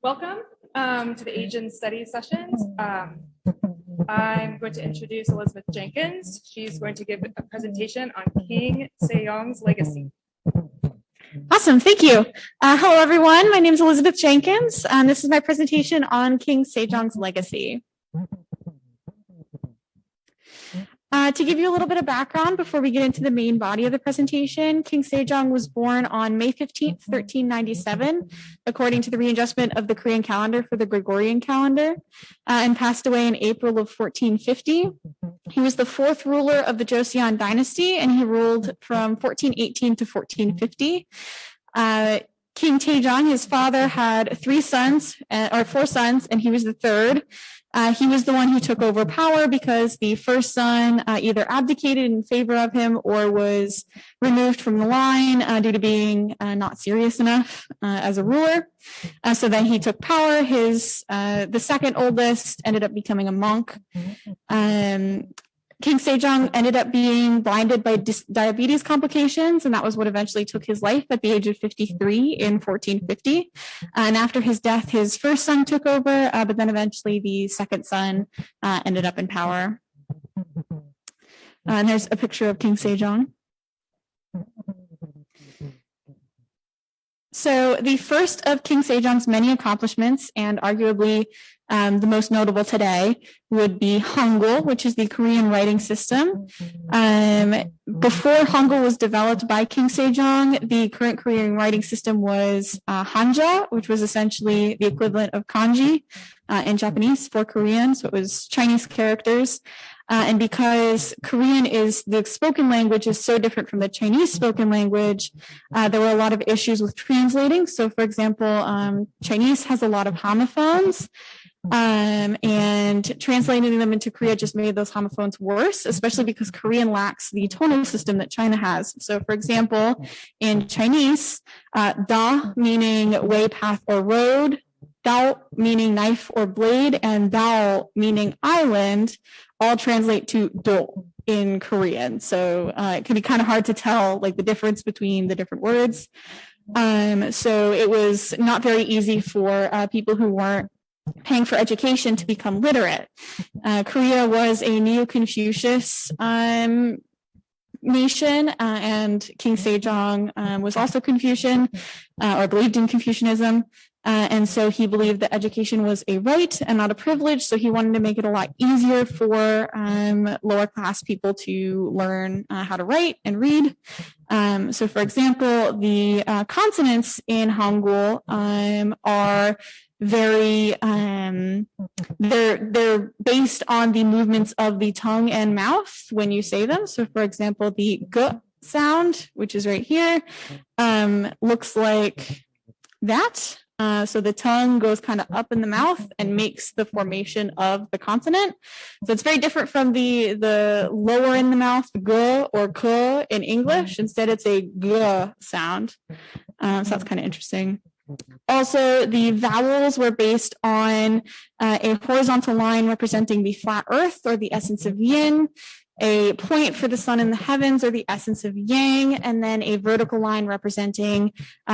Welcome to the Asian Studies sessions. I'm going to introduce Elisabeth Jenkins. She's going to give a presentation on King Sejong's legacy. Awesome, thank you. Hello, everyone. My name is Elisabeth Jenkins, and this is my presentation on King Sejong's legacy. To give you a little bit of background before we get into the main body of the presentation, King Sejong was born on May 15th, 1397, according to the readjustment of the Korean calendar for the Gregorian calendar, and passed away in April of 1450. He was the fourth ruler of the Joseon dynasty, and he ruled from 1418 to 1450. King Sejong, his father, had four sons, and he was the third. He was the one who took over power because the first son either abdicated in favor of him or was removed from the line due to being not serious enough as a ruler. So then he took power. The second oldest ended up becoming a monk. King Sejong ended up being blinded by diabetes complications, and that was what eventually took his life at the age of 53 in 1450. And after his death, his first son took over, but then eventually the second son ended up in power. And there's a picture of King Sejong. So the first of King Sejong's many accomplishments, and arguably the most notable today, would be Hangul, which is the Korean writing system. Before Hangul was developed by King Sejong, the current Korean writing system was Hanja, which was essentially the equivalent of kanji in Japanese for Korean, so it was Chinese characters. And because Korean is the spoken language is so different from the Chinese spoken language, there were a lot of issues with translating. So, for example, Chinese has a lot of homophones, and translating them into Korea just made those homophones worse, especially because Korean lacks the tonal system that China has. So, for example, in Chinese, da meaning way, path, or road, dao meaning knife or blade, and dao meaning island, all translate to do in Korean. So it can be kind of hard to tell like the difference between the different words. So it was not very easy for people who weren't paying for education to become literate. Korea was a Neo-Confucius nation, and King Sejong was also Confucian or believed in Confucianism. And so he believed that education was a right and not a privilege. So he wanted to make it a lot easier for lower class people to learn how to write and read. So, for example, the consonants in Hangul are very, they're based on the movements of the tongue and mouth when you say them. So, for example, the g sound, which is right here, looks like that. So the tongue goes kind of up in the mouth and makes the formation of the consonant. So it's very different from the lower in the mouth, g or k in English. Instead, it's a g sound. So that's kind of interesting. Also, the vowels were based on a horizontal line representing the flat earth or the essence of yin, a point for the sun in the heavens or the essence of yang, and then a vertical line representing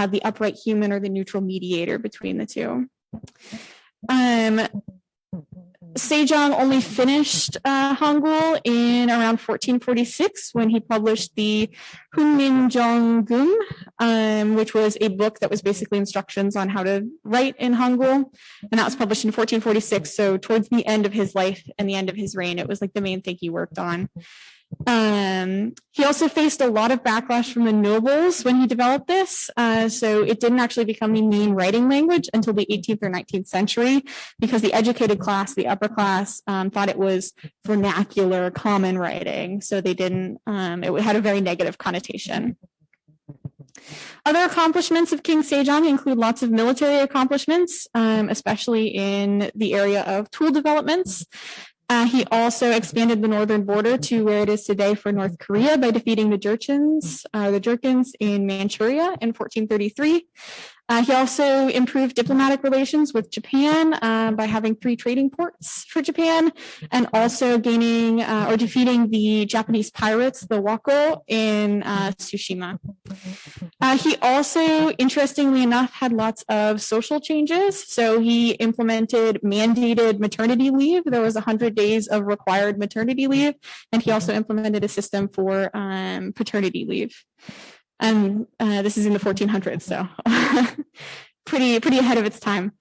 the upright human or the neutral mediator between the two. Sejong only finished Hangul in around 1446 when he published the Hunminjeongeum, which was a book that was basically instructions on how to write in Hangul, and that was published in 1446. So towards the end of his life and the end of his reign, it was like the main thing he worked on. He also faced a lot of backlash from the nobles when he developed this. So it didn't actually become the main writing language until the 18th or 19th century, because the educated class, the upper class, thought it was vernacular, common writing. So they didn't, it had a very negative connotation. Other accomplishments of King Sejong include lots of military accomplishments, especially in the area of tool developments. He also expanded the northern border to where it is today for North Korea by defeating the Jurchens in Manchuria in 1433. He also improved diplomatic relations with Japan by having 3 trading ports for Japan, and also gaining or defeating the Japanese pirates, the Wako, in Tsushima. He also, interestingly enough, had lots of social changes. So he implemented mandated maternity leave. There was 100 days of required maternity leave, and he also implemented a system for paternity leave. And this is in the 1400s, so pretty ahead of its time.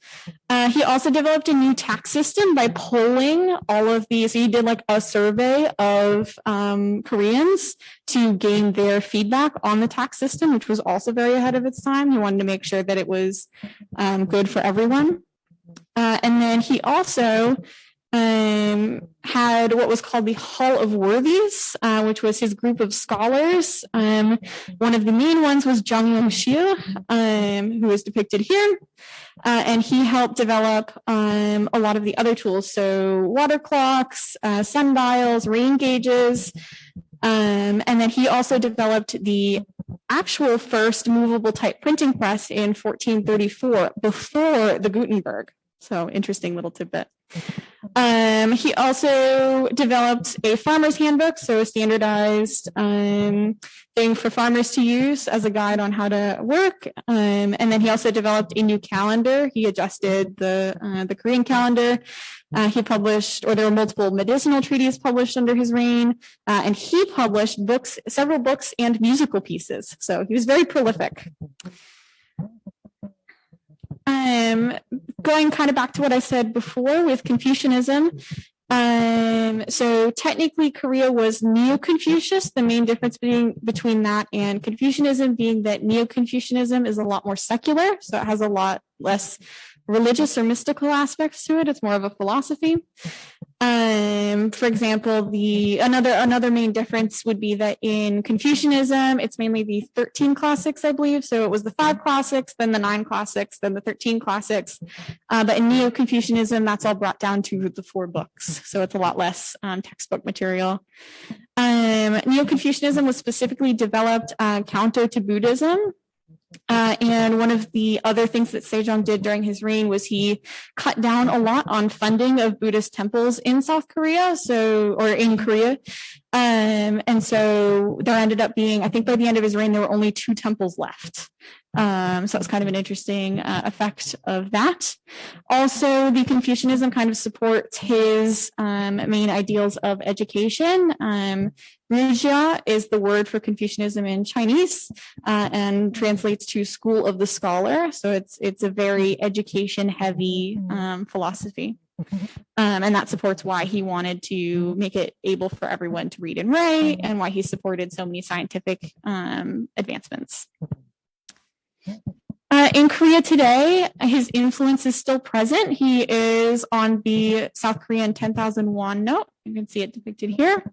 He also developed a new tax system by polling all of these. So he did like a survey of Koreans to gain their feedback on the tax system, which was also very ahead of its time. He wanted to make sure that it was good for everyone. And then he also had what was called the Hall of Worthies, which was his group of scholars. One of the main ones was Jung Yong-sil, who is depicted here. And he helped develop a lot of the other tools, so water clocks, sundials, rain gauges. And then he also developed the actual first movable type printing press in 1434, before the Gutenberg. So interesting little tidbit. He also developed a farmer's handbook, so a standardized thing for farmers to use as a guide on how to work. And then he also developed a new calendar. He adjusted the Korean calendar. He published, or there were multiple medicinal treatises published under his reign, and he published books, several books and musical pieces. So he was very prolific. Going kind of back to what I said before with Confucianism. So technically Korea was Neo-Confucius, the main difference between that and Confucianism being that Neo-Confucianism is a lot more secular, so it has a lot less religious or mystical aspects to it. It's more of a philosophy. For example, another main difference would be that in Confucianism, it's mainly the 13 classics, I believe. So it was the 5 classics, then the 9 classics, then the 13 classics. But in Neo-Confucianism, that's all brought down to the 4 books. So it's a lot less textbook material. Neo-Confucianism was specifically developed counter to Buddhism. And one of the other things that Sejong did during his reign was he cut down a lot on funding of Buddhist temples in South Korea, or in Korea. And so there ended up being, I think by the end of his reign, there were only 2 temples left. So it's kind of an interesting effect of that. Also, the Confucianism kind of supports his main ideals of education. Rujia is the word for Confucianism in Chinese, and translates to school of the scholar. So it's a very education-heavy philosophy. And that supports why he wanted to make it able for everyone to read and write, and why he supported so many scientific advancements. In Korea today, his influence is still present. He is on the South Korean 10,000 won note. You can see it depicted here.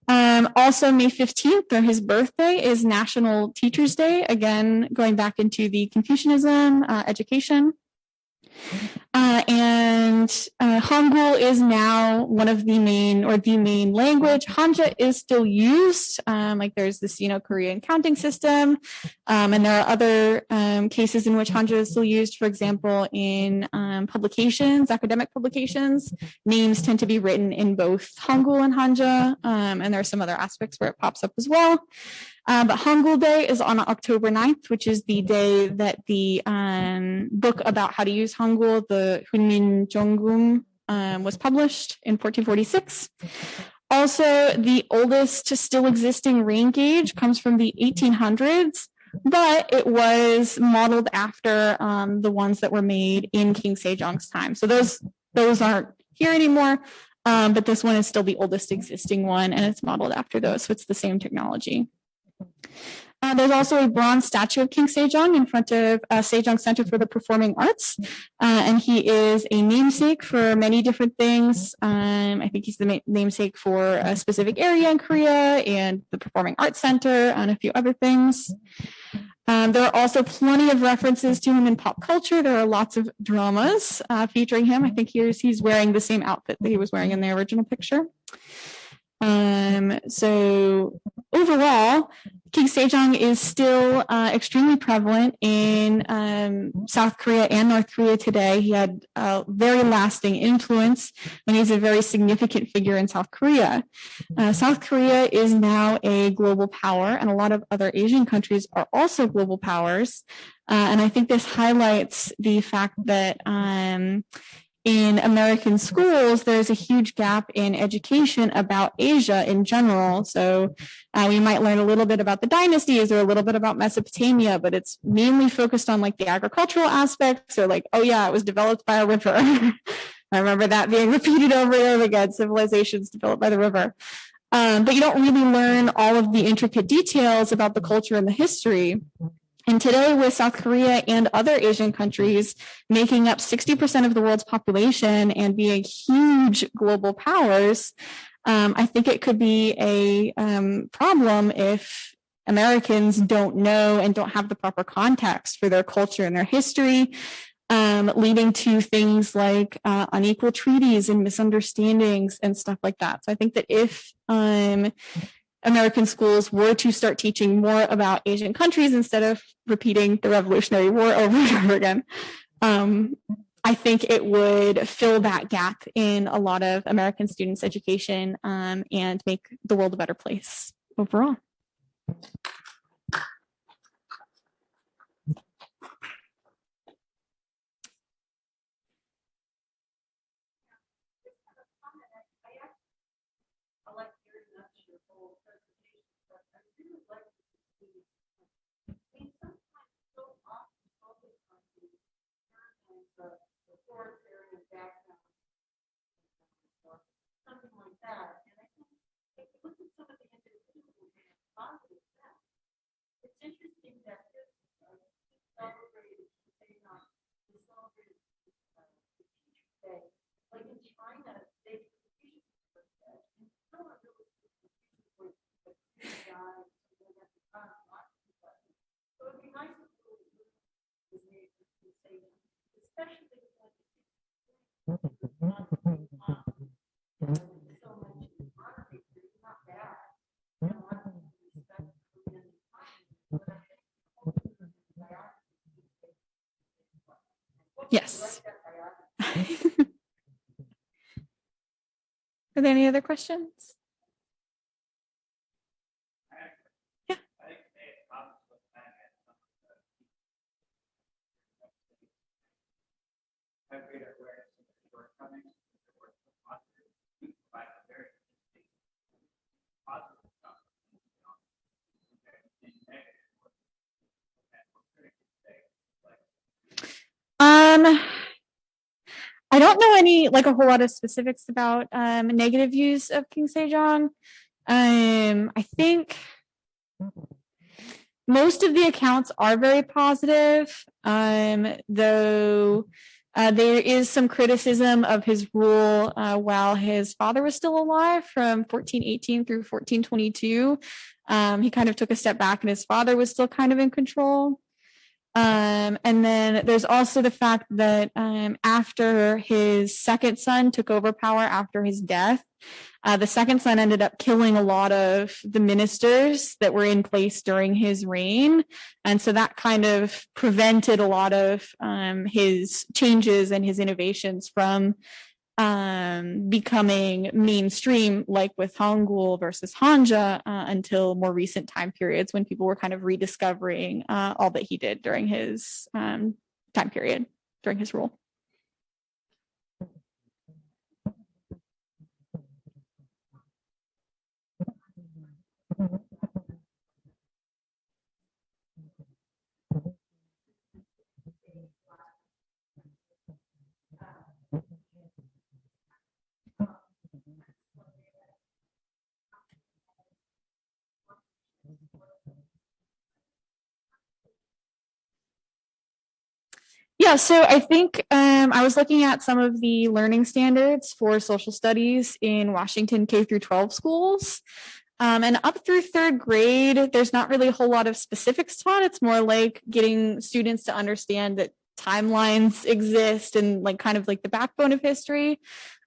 Also, May 15th, or his birthday, is National Teachers Day. Again, going back into the Confucianism education. And Hangul is now one of the main, or the main language. Hanja is still used, like there's this Korean counting system, and there are other cases in which Hanja is still used. For example, in publications, academic publications, names tend to be written in both Hangul and Hanja, and there are some other aspects where it pops up as well. But Hangul Day is on October 9th, which is the day that the book about how to use Hangul, the Hunmin Jeonggum, was published in 1446. Also, the oldest still existing rain gauge comes from the 1800s, but it was modeled after the ones that were made in King Sejong's time. So those aren't here anymore, but this one is still the oldest existing one, and it's modeled after those, so it's the same technology. There's also a bronze statue of King Sejong in front of Sejong Center for the Performing Arts, and he is a namesake for many different things. I think he's the namesake for a specific area in Korea and the Performing Arts Center and a few other things. There are also plenty of references to him in pop culture. There are lots of dramas featuring him. I think he's wearing the same outfit that he was wearing in the original picture. So overall, King Sejong is still extremely prevalent in South Korea and North Korea today. He had a very lasting influence, and he's a very significant figure in South Korea. South Korea is now a global power, and a lot of other Asian countries are also global powers. And I think this highlights the fact that in American schools, there's a huge gap in education about Asia in general. So we might learn a little bit about the dynasties or a little bit about Mesopotamia, but it's mainly focused on like the agricultural aspects or like, oh yeah, it was developed by a river. I remember that being repeated over and over again, civilizations developed by the river. But you don't really learn all of the intricate details about the culture and the history. And today, with South Korea and other Asian countries making up 60% of the world's population and being huge global powers, I think it could be a problem if Americans don't know and don't have the proper context for their culture and their history, leading to things like unequal treaties and misunderstandings and stuff like that. So I think that if American schools were to start teaching more about Asian countries instead of repeating the Revolutionary War over and over again, I think it would fill that gap in a lot of American students' education and make the world a better place overall. Something like that. And I think if you look at some of the individuals in a positive sense, it's interesting that this celebrated, we celebrated the teacher day. Like in China, they do the teacher's birthday. And no one really sees the teacher was a guy, so they have to come watch the lesson. So it'd be nice if it was made for say, especially when you see Yes. Are there any other questions? Yeah. I don't know any like a whole lot of specifics about negative views of King Sejong. I think most of the accounts are very positive, though there is some criticism of his rule while his father was still alive from 1418 through 1422. He kind of took a step back and his father was still kind of in control. And then there's also the fact that after his second son took over power after his death, the second son ended up killing a lot of the ministers that were in place during his reign. And so that kind of prevented a lot of his changes and his innovations from becoming mainstream, like with Hangul versus Hanja, until more recent time periods when people were kind of rediscovering all that he did during his time period, during his rule. Yeah, so I think I was looking at some of the learning standards for social studies in Washington K through 12 schools. And up through third grade, there's not really a whole lot of specifics taught. It's more like getting students to understand that timelines exist and like kind of like the backbone of history.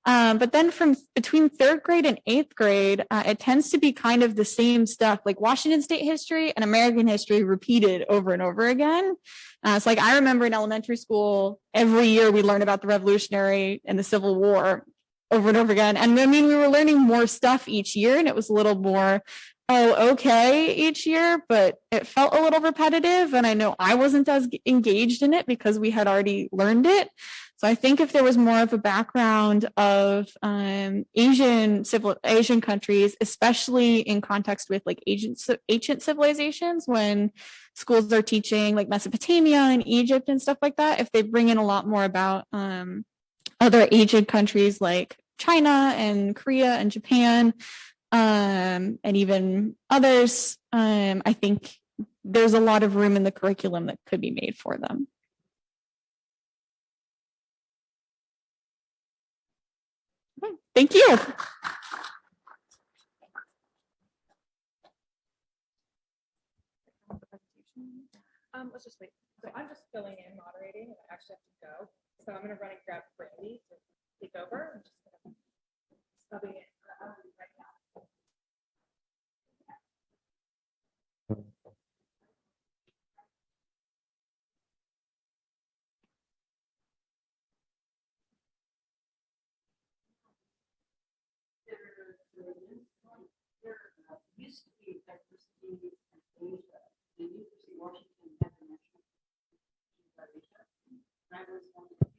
But then from between third grade and eighth grade, it tends to be kind of the same stuff, like Washington state history and American history repeated over and over again. So like I remember in elementary school, every year we learn about the Revolutionary and the Civil War over and over again. And I mean, we were learning more stuff each year, and it was a little more, oh, okay, each year, but it felt a little repetitive. And I know I wasn't as engaged in it because we had already learned it. So I think if there was more of a background of Asian countries, especially in context with like ancient civilizations, when schools are teaching like Mesopotamia and Egypt and stuff like that, if they bring in a lot more about other Asian countries like China and Korea and Japan, and even others, I think there's a lot of room in the curriculum that could be made for them. Okay, thank you. Let's just wait. So I'm just filling in moderating, and I actually have to go. So I'm gonna run and grab Brandy to take over. I'm just gonna subbing it right now. There used to be diversity in Asia. The University of Washington had a national Asia. And I was one of the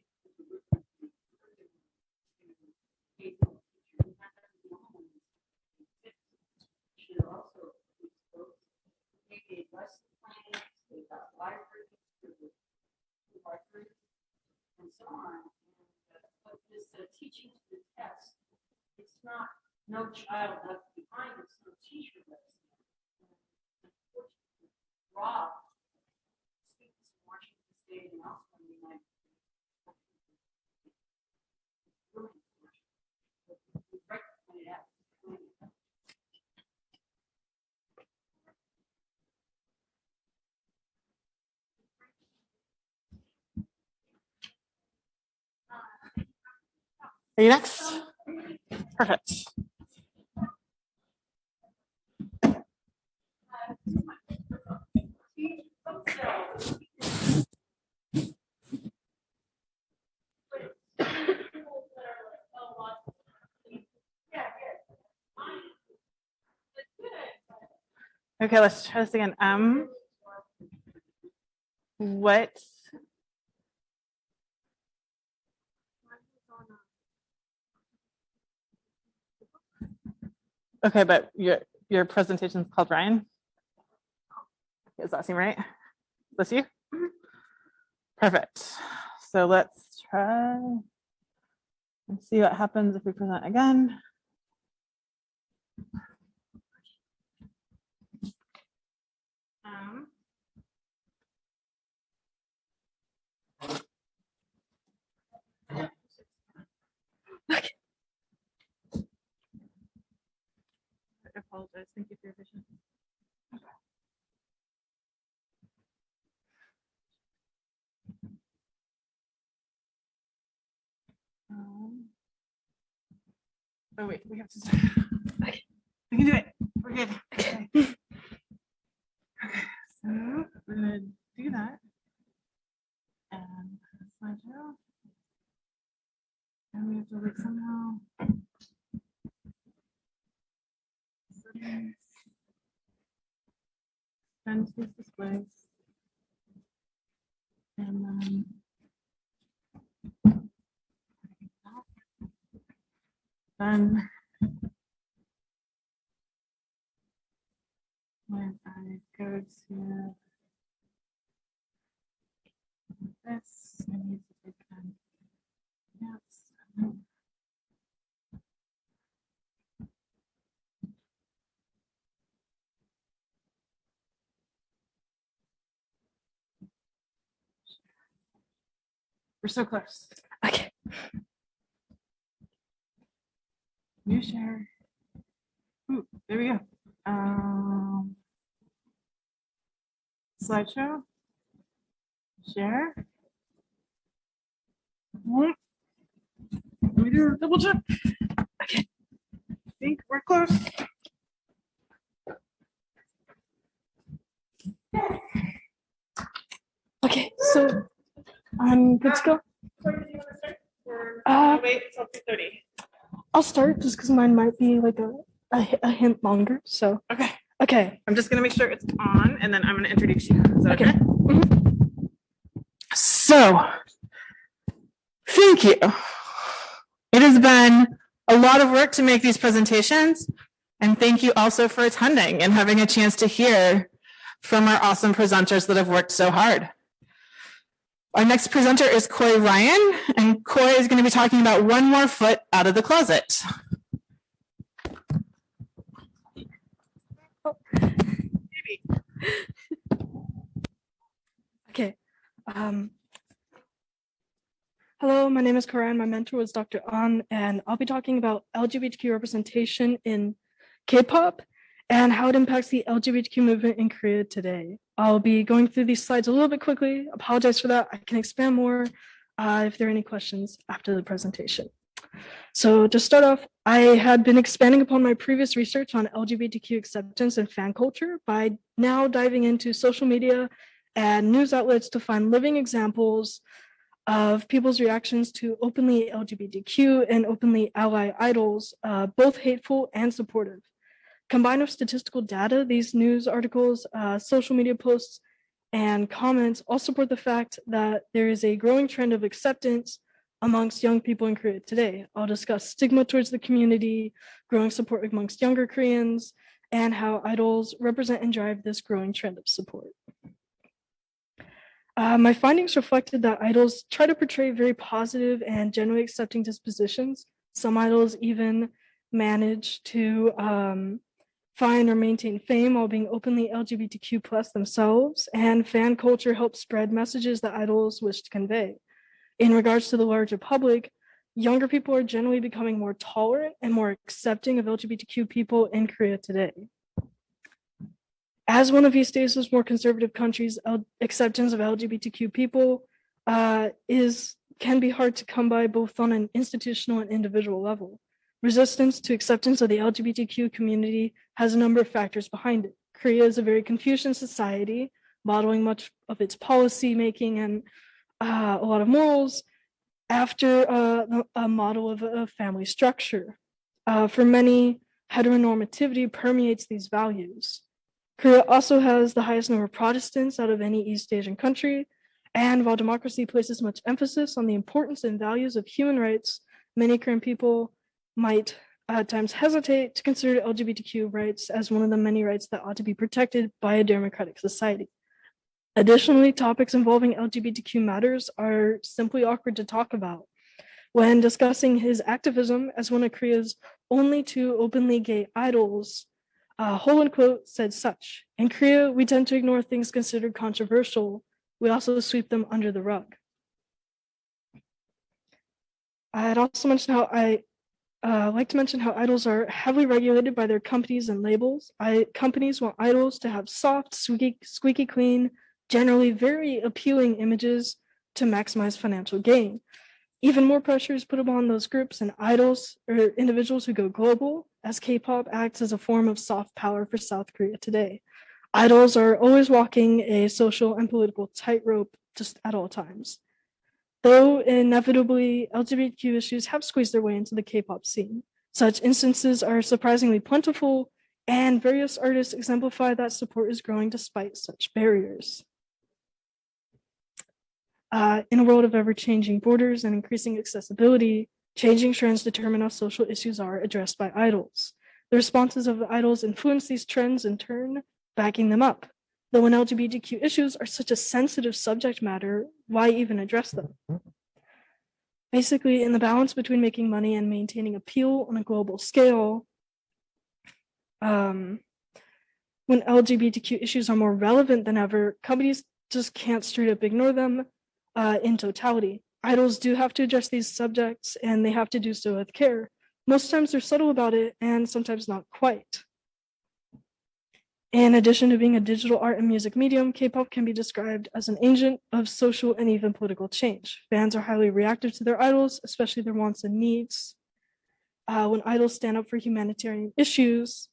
people who worked with the should also they gave lesson plans, they got libraries for the libraries, and so on. And but this teaching to the test, it's not no child left behind, it's no teacher left behind. Unfortunately, Rob, students in Washington State and also in the United States, really right pointed out. Are you next? Perfect. Okay, let's try this again. What? Okay, but your presentation is called Ryan. Does that seem right? Is this you? Perfect. So let's try and see what happens if we present again. Okay. I apologize. Thank you for your patience. Oh wait, we have to. Okay, we can do it. We're good. Okay. Okay, so we're gonna do that. And slideshow. And we have to like somehow. Send these displays. And then when I go to this, I need to take notes. We're so close. Okay. New share. Ooh, there we go. Slideshow. Share. Let me do a double check. Okay. I think we're close. Okay, so I'm good to go. Wait until 2:30. I'll start just because mine might be like a hint longer. So Okay. okay, I'm just gonna make sure it's on, and then I'm gonna introduce you. Is that okay? So, thank you. It has been a lot of work to make these presentations, and thank you also for attending and having a chance to hear from our awesome presenters that have worked so hard. Our next presenter is Coy Ryan, and Coy is going to be talking about one more foot out of the closet. okay. Hello, my name is Karan. My mentor was Dr. An, and I'll be talking about LGBTQ representation in K-pop and how it impacts the LGBTQ movement in Korea today. I'll be going through these slides a little bit quickly. Apologize for that. I can expand more if there are any questions after the presentation. So to start off, I had been expanding upon my previous research on LGBTQ acceptance and fan culture by now diving into social media and news outlets to find living examples of people's reactions to openly LGBTQ and openly ally idols, both hateful and supportive. Combined with statistical data, these news articles, social media posts, and comments all support the fact that there is a growing trend of acceptance amongst young people in Korea today. I'll discuss stigma towards the community, growing support amongst younger Koreans, and how idols represent and drive this growing trend of support. My findings reflected that idols try to portray very positive and generally accepting dispositions. Some idols even manage to find or maintain fame while being openly LGBTQ plus themselves, and fan culture helps spread messages that idols wish to convey. In regards to the larger public, younger people are generally becoming more tolerant and more accepting of LGBTQ people in Korea today. As one of East Asia's more conservative countries, acceptance of LGBTQ people can be hard to come by both on an institutional and individual level. Resistance to acceptance of the LGBTQ community has a number of factors behind it. Korea is a very Confucian society, modeling much of its policy making and a lot of morals after a model of a family structure. For many, heteronormativity permeates these values. Korea also has the highest number of Protestants out of any East Asian country, and while democracy places much emphasis on the importance and values of human rights, many Korean people might at times hesitate to consider LGBTQ rights as one of the many rights that ought to be protected by a democratic society. Additionally, topics involving LGBTQ matters are simply awkward to talk about. When discussing his activism as one of Korea's only two openly gay idols, Holland quote said such: "In Korea, we tend to ignore things considered controversial. We also sweep them under the rug." I'd also mention how like to mention how idols are heavily regulated by their companies and labels. Companies want idols to have soft, squeaky clean, generally very appealing images to maximize financial gain. Even more pressure is put upon those groups and idols or individuals who go global, as K-pop acts as a form of soft power for South Korea today. Idols are always walking a social and political tightrope just at all times. Though inevitably LGBTQ issues have squeezed their way into the K-pop scene, such instances are surprisingly plentiful, and various artists exemplify that support is growing despite such barriers. In a world of ever-changing borders and increasing accessibility, changing trends determine how social issues are addressed by idols. The responses of the idols influence these trends, in turn, backing them up. Though when LGBTQ issues are such a sensitive subject matter, why even address them? Basically, in the balance between making money and maintaining appeal on a global scale, when LGBTQ issues are more relevant than ever, companies just can't straight up ignore them in totality. Idols do have to address these subjects, and they have to do so with care. Most times they're subtle about it, and sometimes not quite. In addition to being a digital art and music medium, K-pop can be described as an agent of social and even political change. Fans are highly reactive to their idols, especially their wants and needs. When idols stand up for humanitarian issues,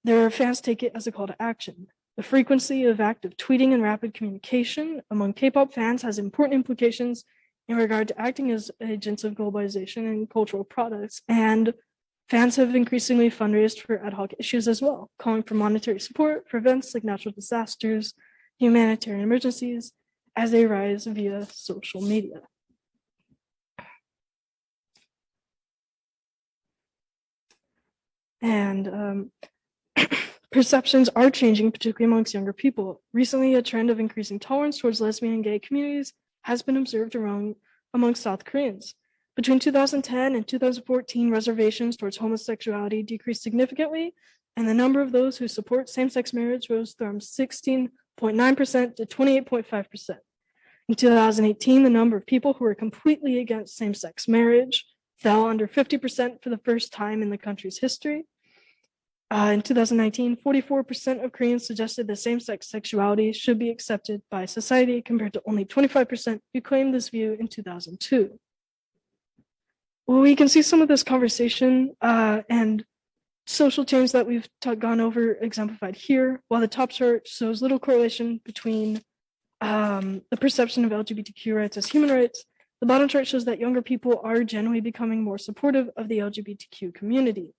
their fans take it as a call to action. The frequency of active tweeting and rapid communication among K-pop fans has important implications in regard to acting as agents of globalization and cultural products, and fans have increasingly fundraised for ad hoc issues as well, calling for monetary support for events like natural disasters, humanitarian emergencies, as they rise via social media. And perceptions are changing, particularly amongst younger people. Recently, a trend of increasing tolerance towards lesbian and gay communities has been observed amongst South Koreans. Between 2010 and 2014, reservations towards homosexuality decreased significantly, and the number of those who support same-sex marriage rose from 16.9% to 28.5%. In 2018, the number of people who were completely against same-sex marriage fell under 50% for the first time in the country's history. In 2019, 44% of Koreans suggested that same-sex sexuality should be accepted by society, compared to only 25% who claimed this view in 2002. Well, we can see some of this conversation and social change that we've gone over exemplified here. While the top chart shows little correlation between the perception of LGBTQ rights as human rights, the bottom chart shows that younger people are generally becoming more supportive of the LGBTQ community.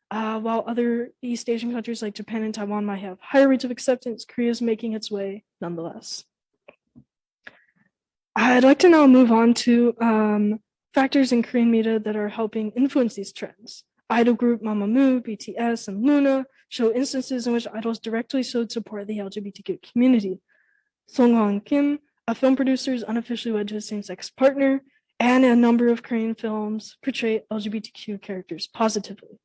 While other East Asian countries like Japan and Taiwan might have higher rates of acceptance, Korea is making its way nonetheless. I'd like to now move on to factors in Korean media that are helping influence these trends. Idol group Mamamoo, BTS, and Luna show instances in which idols directly showed support of the LGBTQ community. Song Hwan Kim, a film producer, is unofficially wed to a same-sex partner, and a number of Korean films portray LGBTQ characters positively.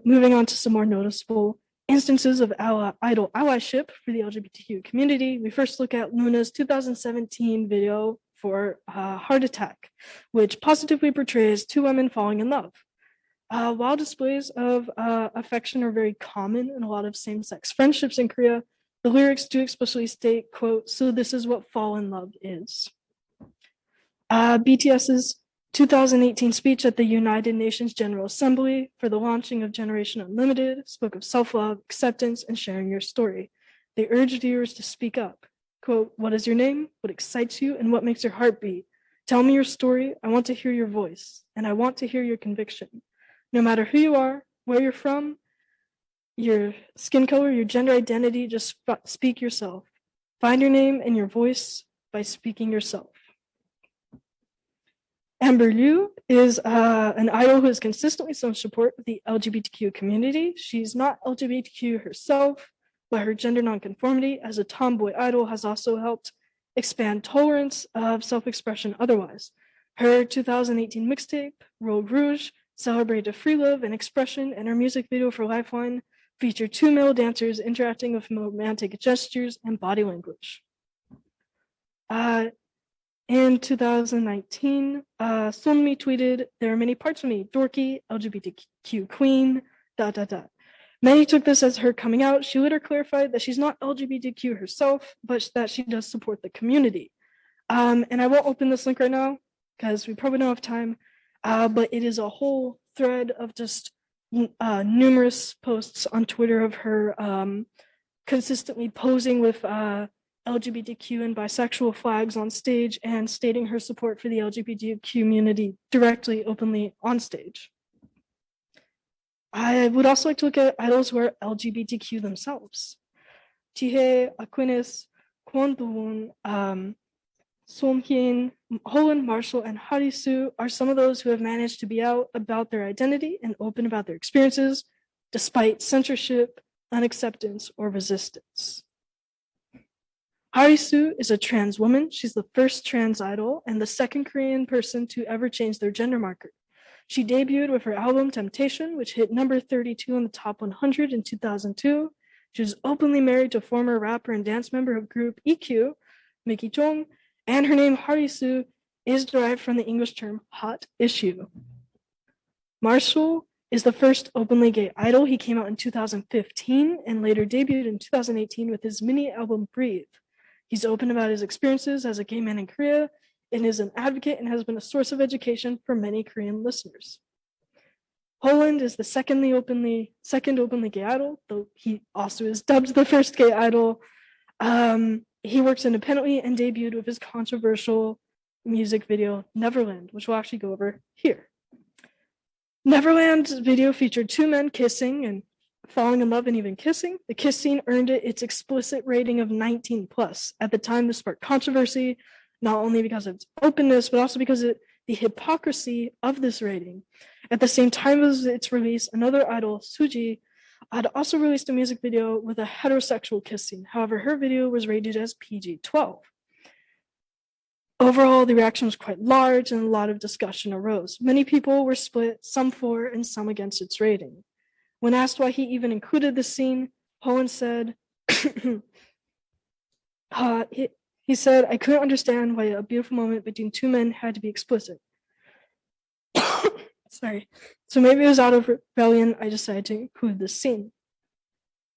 Moving on to some more noticeable instances of idol allyship for the LGBTQ community, we first look at Luna's 2017 video for Heart Attack, which positively portrays two women falling in love. While displays of affection are very common in a lot of same-sex friendships in Korea, the lyrics do explicitly state, quote, "So this is what fall in love is." BTS's 2018 speech at the United Nations General Assembly for the launching of Generation Unlimited spoke of self-love, acceptance, and sharing your story. They urged viewers to speak up. Quote, "What is your name? What excites you? And what makes your heart beat? Tell me your story. I want to hear your voice, and I want to hear your conviction. No matter who you are, where you're from, your skin color, your gender identity, just speak yourself. Find your name and your voice by speaking yourself." Amber Liu is an idol who has consistently shown support of the LGBTQ community. She's not LGBTQ herself, but her gender nonconformity as a tomboy idol has also helped expand tolerance of self-expression otherwise. Her 2018 mixtape, Road Rouge, celebrated free love and expression, and her music video for Lifeline featured two male dancers interacting with romantic gestures and body language. In 2019, Sunmi tweeted, "There are many parts of me, dorky, LGBTQ queen, ... Many took this as her coming out. She later clarified that she's not LGBTQ herself, but that she does support the community. And I won't open this link right now because we probably don't have time, but it is a whole thread of just numerous posts on Twitter of her consistently posing with LGBTQ and bisexual flags on stage and stating her support for the LGBTQ community directly, openly on stage. I would also like to look at idols who are LGBTQ themselves. Jihye, Aquinas, Kwon Do-won, Som-hyun, Holland, Marshall, and Harisu are some of those who have managed to be out about their identity and open about their experiences, despite censorship, unacceptance, or resistance. Harisu is a trans woman. She's the first trans idol and the second Korean person to ever change their gender marker. She debuted with her album Temptation, which hit number 32 on the top 100 in 2002. She was openly married to former rapper and dance member of group EQ, Mickey Chong, and her name Harisu is derived from the English term hot issue. Marshall is the first openly gay idol. He came out in 2015 and later debuted in 2018 with his mini album Breathe. He's open about his experiences as a gay man in Korea and is an advocate and has been a source of education for many Korean listeners. Holland is the second openly gay idol, though he also is dubbed the first gay idol. He works independently and debuted with his controversial music video Neverland, which we'll actually go over here. Neverland's video featured two men kissing and falling in love and even kissing. The kiss scene earned it its explicit rating of 19+. At the time, this sparked controversy, not only because of its openness, but also because of the hypocrisy of this rating. At the same time as its release, another idol, Suji, had also released a music video with a heterosexual kiss scene. However, her video was rated as PG-12. Overall, the reaction was quite large and a lot of discussion arose. Many people were split, some for and some against its rating. When asked why he even included the scene, Holland said, he said, "I couldn't understand why a beautiful moment between two men had to be explicit." Sorry. So maybe it was out of rebellion, I decided to include this scene.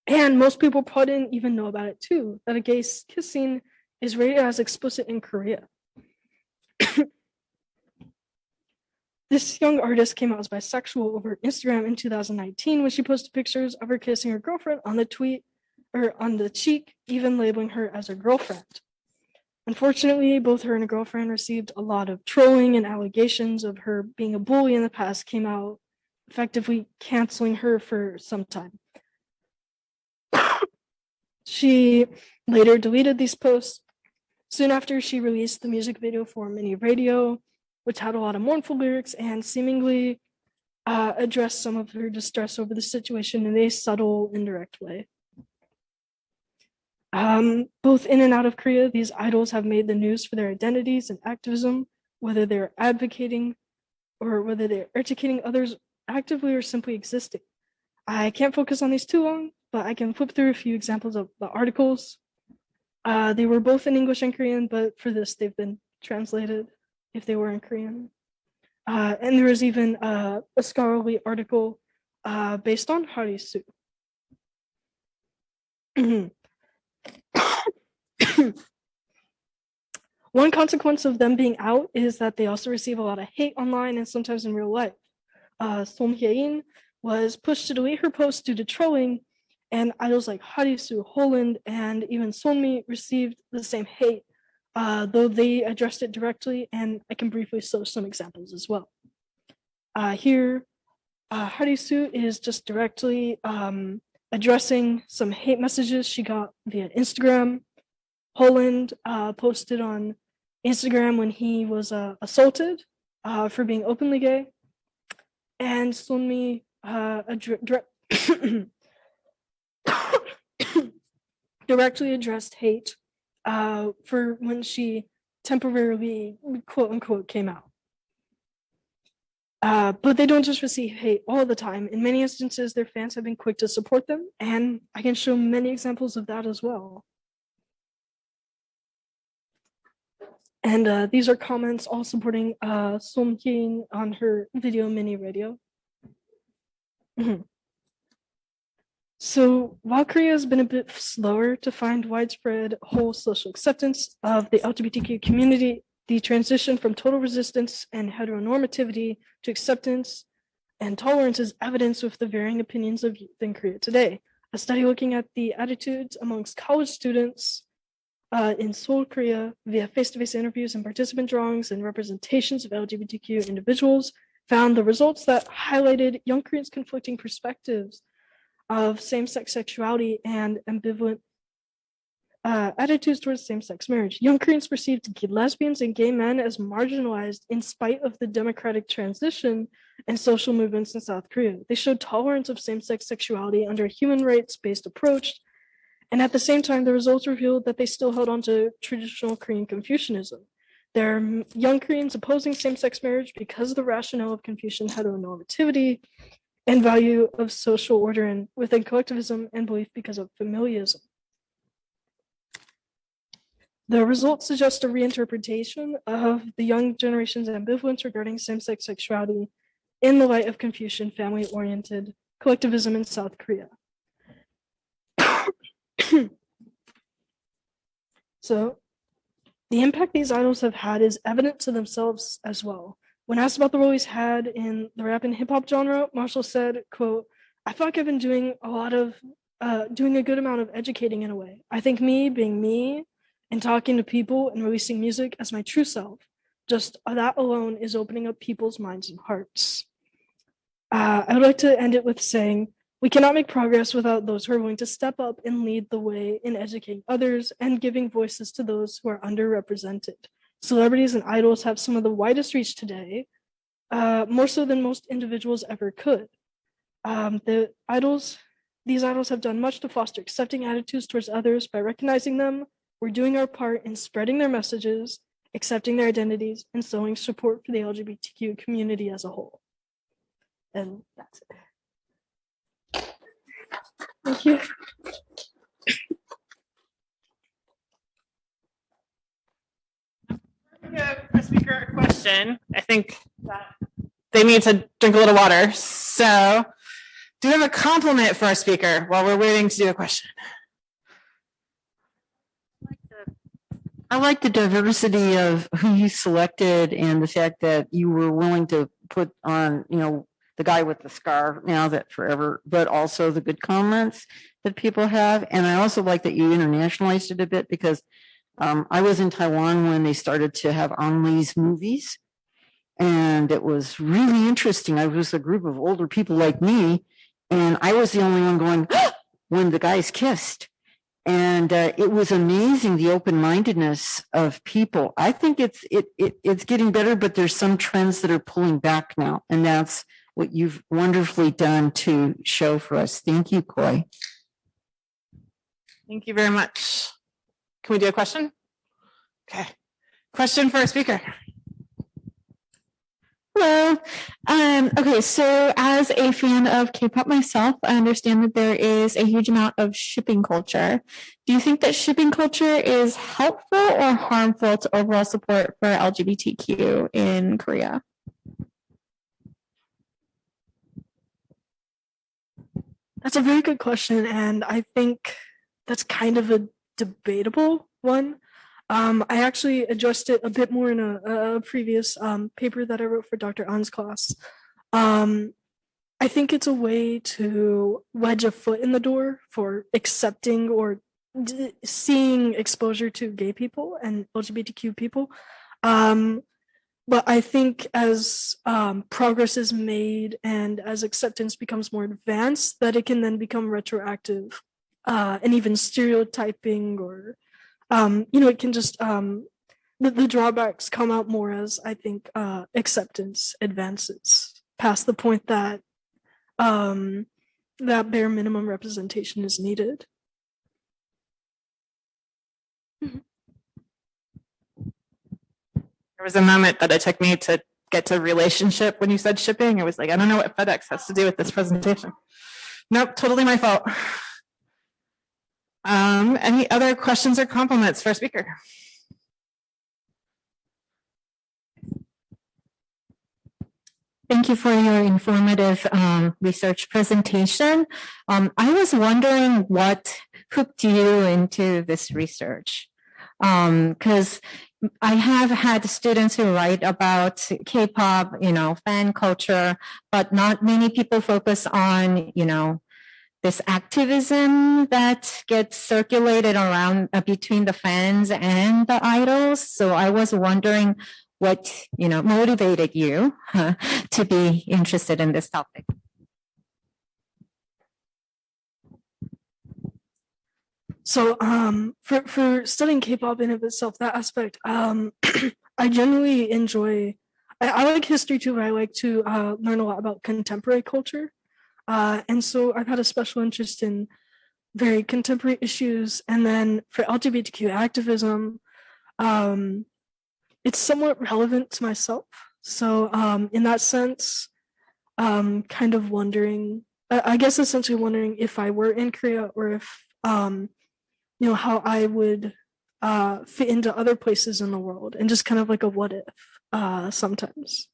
And most people probably didn't even know about it too, that a gay kiss scene is rated as explicit in Korea. This young artist came out as bisexual over Instagram in 2019 when she posted pictures of her kissing her girlfriend on the cheek, even labeling her as her girlfriend. Unfortunately, both her and her girlfriend received a lot of trolling, and allegations of her being a bully in the past came out, effectively canceling her for some time. She later deleted these posts. Soon after, she released the music video for Mini Radio, which had a lot of mournful lyrics and seemingly addressed some of her distress over the situation in a subtle, indirect way. Both in and out of Korea, these idols have made the news for their identities and activism, whether they're advocating or whether they're educating others actively or simply existing. I can't focus on these too long, but I can flip through a few examples of the articles. They were both in English and Korean, but for this, they've been translated if they were in Korean. And there was even a scholarly article based on Harisu. One consequence of them being out is that they also receive a lot of hate online and sometimes in real life. Son Hye-in was pushed to delete her post due to trolling, and idols like Harisu, Holland, and even Sonmi received the same hate, though they addressed it directly, and I can briefly show some examples as well. Here, Harisu is just directly addressing some hate messages she got via Instagram. Holland posted on Instagram when he was assaulted for being openly gay. And Sonmi directly addressed hate for when she temporarily, quote unquote, came out. But they don't just receive hate all the time. In many instances, their fans have been quick to support them, and I can show many examples of that as well. And these are comments all supporting Son Hye-in on her video Mini Radio. So while Korea has been a bit slower to find widespread whole social acceptance of the LGBTQ community, the transition from total resistance and heteronormativity to acceptance and tolerance is evidenced with the varying opinions of youth in Korea today. A study looking at the attitudes amongst college students in Seoul, Korea, via face-to-face interviews and participant drawings and representations of LGBTQ individuals found the results that highlighted young Koreans' conflicting perspectives of same-sex sexuality and ambivalent attitudes towards same-sex marriage. Young Koreans perceived lesbians and gay men as marginalized in spite of the democratic transition and social movements in South Korea. They showed tolerance of same-sex sexuality under a human rights-based approach, and at the same time, the results revealed that they still held on to traditional Korean Confucianism. There are young Koreans opposing same-sex marriage because of the rationale of Confucian heteronormativity and value of social order and within collectivism, and belief because of familialism. The results suggest a reinterpretation of the young generation's ambivalence regarding same-sex sexuality in the light of Confucian family-oriented collectivism in South Korea. So the impact these idols have had is evident to themselves as well. When asked about the role he's had in the rap and hip hop genre, Marshall said, quote, "I feel like I've been doing a good amount of educating in a way. I think me being me and talking to people and releasing music as my true self, just that alone is opening up people's minds and hearts." I would like to end it with saying, we cannot make progress without those who are willing to step up and lead the way in educating others and giving voices to those who are underrepresented. Celebrities and idols have some of the widest reach today, more so than most individuals ever could. These idols have done much to foster accepting attitudes towards others by recognizing them. We're doing our part in spreading their messages, accepting their identities, and showing support for the LGBTQ community as a whole. And that's it. Thank you. A speaker a question. I think that they need to drink a little water. So, do we have a compliment for our speaker while we're waiting to do a question? I like the diversity of who you selected and the fact that you were willing to put on, the guy with the scar now that forever, but also the good comments that people have. And I also like that you internationalized it a bit because I was in Taiwan when they started to have Ang Lee's movies. And it was really interesting. I was a group of older people like me, and I was the only one going, when the guys kissed. And it was amazing, the open-mindedness of people. I think it's getting better, but there's some trends that are pulling back now. And that's what you've wonderfully done to show for us. Thank you, Koi. Thank you very much. Can we do a question? Okay. Question for a speaker. Hello. Okay, so as a fan of K-pop myself, I understand that there is a huge amount of shipping culture. Do you think that shipping culture is helpful or harmful to overall support for LGBTQ in Korea? That's a very good question, and I think that's kind of a debatable one. I actually addressed it a bit more in a previous paper that I wrote for Dr. An's class. I think it's a way to wedge a foot in the door for accepting or seeing exposure to gay people and LGBTQ people. But I think as progress is made and as acceptance becomes more advanced, that it can then become retroactive and even stereotyping or it can just the drawbacks come out more as I think acceptance advances past the point that that bare minimum representation is needed. There was a moment that it took me to get to relationship when you said shipping. It was like, I don't know what FedEx has to do with this presentation. Nope, totally my fault. Any other questions or compliments for our speaker? Thank you for your informative research presentation. I was wondering what hooked you into this research, because I have had students who write about K-pop, fan culture, but not many people focus on, this activism that gets circulated around between the fans and the idols. So I was wondering what, motivated you to be interested in this topic. So for studying K-pop in of itself, that aspect, I generally enjoy, I like history too, but I like to learn a lot about contemporary culture. And so I've had a special interest in very contemporary issues. And then for LGBTQ activism, it's somewhat relevant to myself. So in that sense, kind of wondering, I guess essentially wondering if I were in Korea or if, how I would fit into other places in the world and just kind of like a what if sometimes.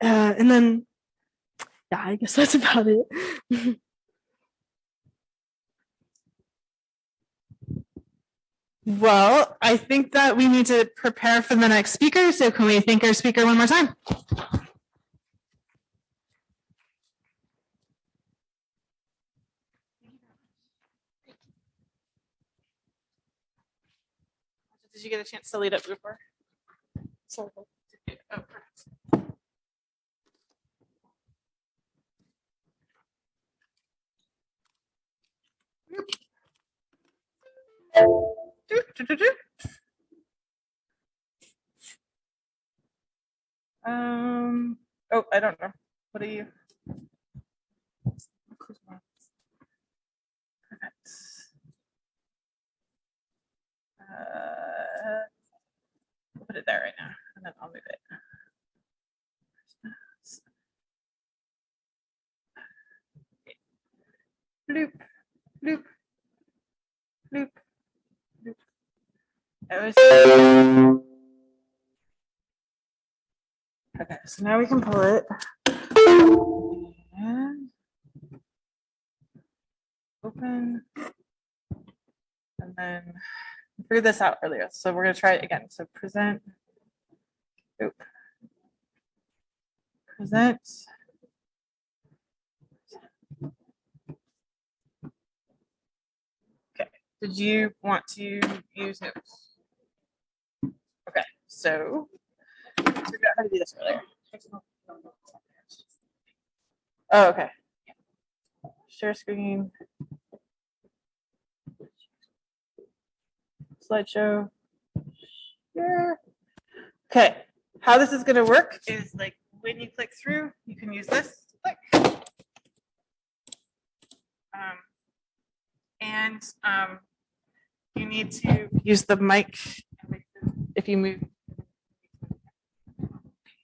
And then yeah, I guess that's about it. Well, I think that we need to prepare for the next speaker. So can we thank our speaker one more time? Did you get a chance to lead it before? Oh, perfect. Oh, I don't know. What are you? Perfect. We'll put it there right now, and then I'll move it. Bloop, bloop, bloop, bloop. Okay, so now we can pull it. And open. And then we figured this out earlier. So we're going to try it again. So present. Oop. Present. Okay. Did you want to use notes? Okay. So I figured out how to do this earlier. Oh, okay. Share screen. Slideshow. Share. Okay. How this is going to work is like when you click through, you can use this. Click. You need to use the mic if you move.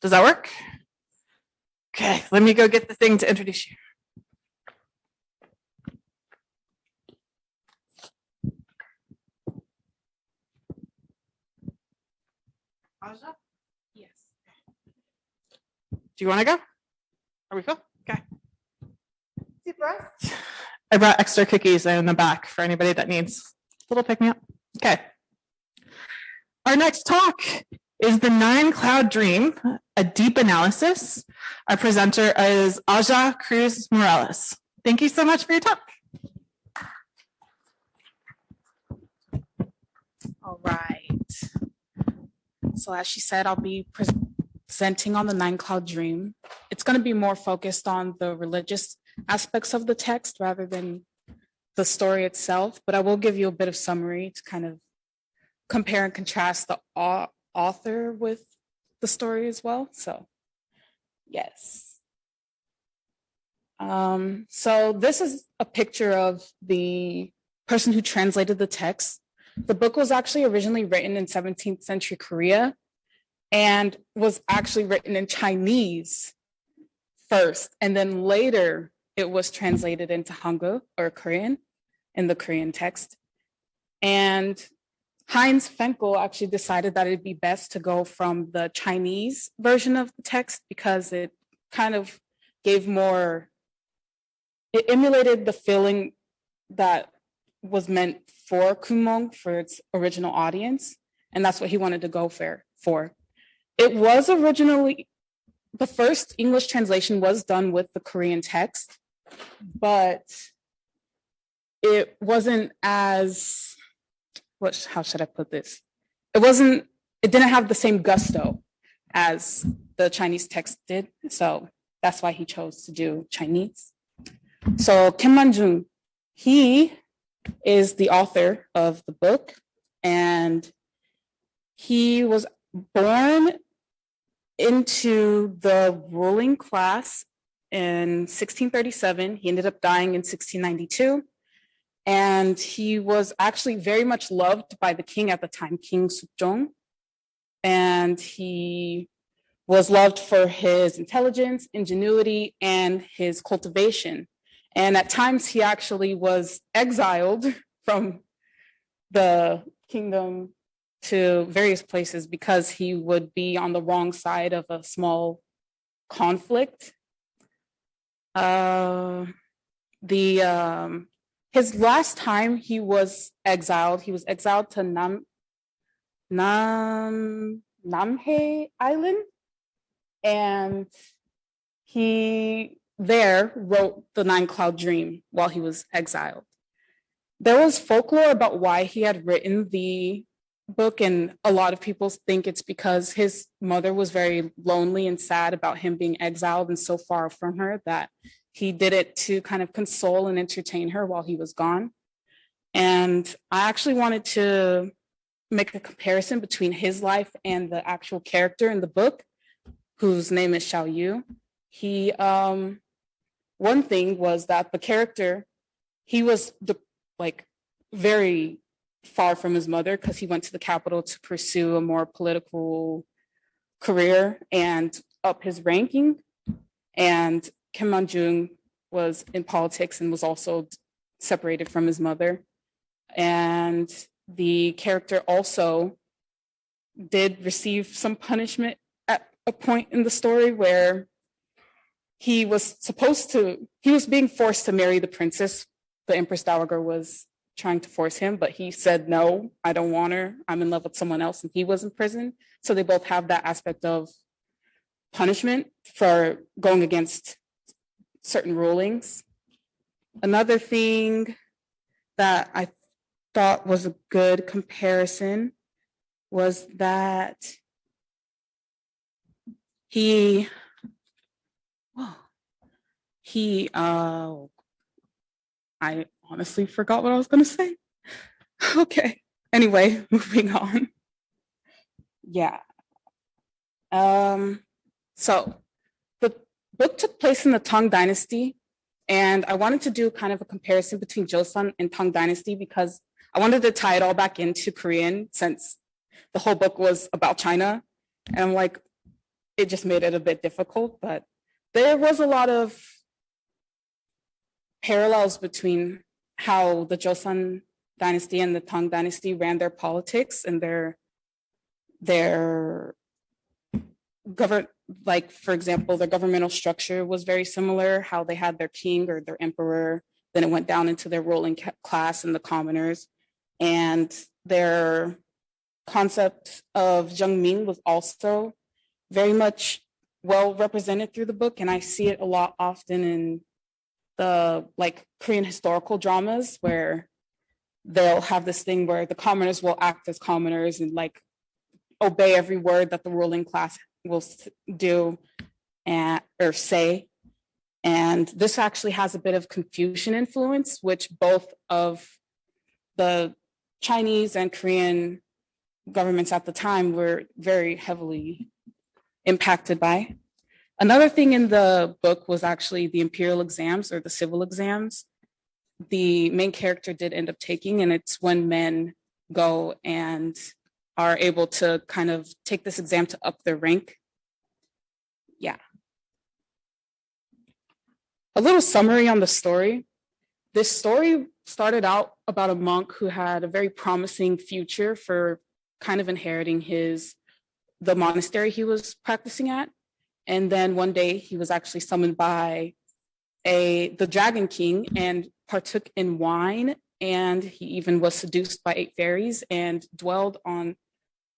Does that work? Okay, let me go get the thing to introduce you. Ajah? Yes. Do you want to go? Are we full? Okay. Deep breath. I brought extra cookies in the back for anybody that needs a little pick me up. Okay. Our next talk is the 9-Cloud Dream, a deep analysis. Our presenter is Ajah Cruz-Morales. Thank you so much for your talk. All right. So as she said, I'll be presenting on the 9-Cloud Dream. It's going to be more focused on the religious aspects of the text rather than the story itself, but I will give you a bit of summary to kind of compare and contrast the author with the story as well. So, yes. So this is a picture of the person who translated the text. The book was actually originally written in 17th century Korea and was actually written in Chinese first, and then later it was translated into Hangul or Korean in the Korean text. And Heinz Fenkel actually decided that it'd be best to go from the Chinese version of the text because it kind of gave more, it emulated the feeling that was meant for Kumong, for its original audience. And that's what he wanted to go for. It was originally, the first English translation was done with the Korean text, but it wasn't as, how should I put this? It didn't have the same gusto as the Chinese text did. So that's why he chose to do Chinese. So Kim Man-jung, he is the author of the book, and he was born into the ruling class in 1637. He ended up dying in 1692. And he was actually very much loved by the king at the time, King Sejong. And he was loved for his intelligence, ingenuity, and his cultivation. And at times he actually was exiled from the kingdom to various places because he would be on the wrong side of a small conflict. His last time he was exiled to Namhae Island, and he there wrote the Nine Cloud Dream while he was exiled. There was folklore about why he had written the book, and a lot of people think it's because his mother was very lonely and sad about him being exiled and so far from her that he did it to kind of console and entertain her while he was gone. And I actually wanted to make a comparison between his life and the actual character in the book, whose name is CWU. He, one thing was that the character, he was very far from his mother because he went to the capital to pursue a more political career and up his ranking. And Kim Man-jung was in politics and was also separated from his mother. And the character also did receive some punishment at a point in the story where he was being forced to marry the princess. The Empress Dowager was trying to force him, but he said, no, I don't want her. I'm in love with someone else. And he was in prison. So they both have that aspect of punishment for going against certain rulings. Another thing that I thought was a good comparison was that I honestly forgot what I was going to say. Okay. Anyway, moving on. Yeah. So the book took place in the Tang Dynasty, and I wanted to do kind of a comparison between Joseon and Tang Dynasty because I wanted to tie it all back into Korean since the whole book was about China. And I'm like, it just made it a bit difficult, but there was a lot of parallels between how the Joseon Dynasty and the Tang Dynasty ran their politics and their govern, like, for example, their governmental structure was very similar, how they had their king or their emperor, then it went down into their ruling class and the commoners. And their concept of Jungming was also very much well represented through the book. And I see it a lot often in the Korean historical dramas where they'll have this thing where the commoners will act as commoners and obey every word that the ruling class will do or say. And this actually has a bit of Confucian influence, which both of the Chinese and Korean governments at the time were very heavily impacted by. Another thing in the book was actually the imperial exams or the civil exams. The main character did end up taking, and it's when men go and are able to kind of take this exam to up their rank. Yeah. A little summary on the story. This story started out about a monk who had a very promising future for kind of inheriting the monastery he was practicing at. And then one day he was actually summoned by the Dragon King and partook in wine. And he even was seduced by 8 fairies and dwelled on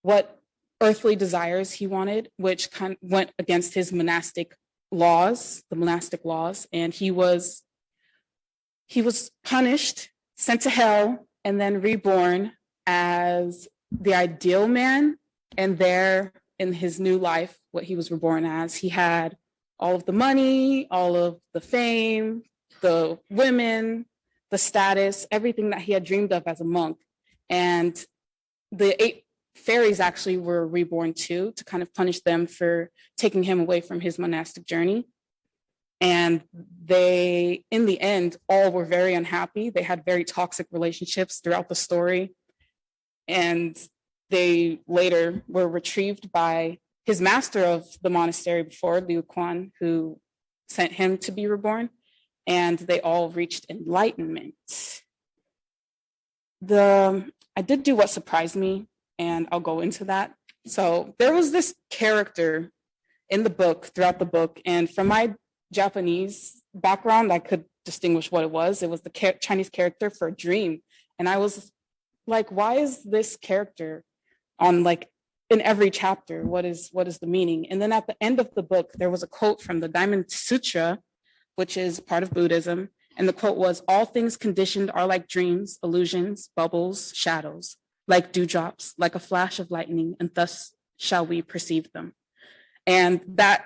what earthly desires he wanted, which kind of went against his monastic laws. And he was punished, sent to hell, and then reborn as the ideal man. And there in his new life, what he was reborn as, he had all of the money, all of the fame, the women, the status, everything that he had dreamed of as a monk. And the 8 fairies actually were reborn too, to kind of punish them for taking him away from his monastic journey. And they, in the end, all were very unhappy. They had very toxic relationships throughout the story. And they later were retrieved by his master of the monastery before, Liu Quan, who sent him to be reborn. And they all reached enlightenment. I did do what surprised me, and I'll go into that. So there was this character in the book, throughout the book, and from my Japanese background, I could distinguish what it was. It was the Chinese character for dream. And I was like, why is this character on like in every chapter? What is the meaning? And then at the end of the book, there was a quote from the Diamond Sutra, which is part of Buddhism. And the quote was, all things conditioned are like dreams, illusions, bubbles, shadows, like dewdrops, like a flash of lightning, and thus shall we perceive them. And that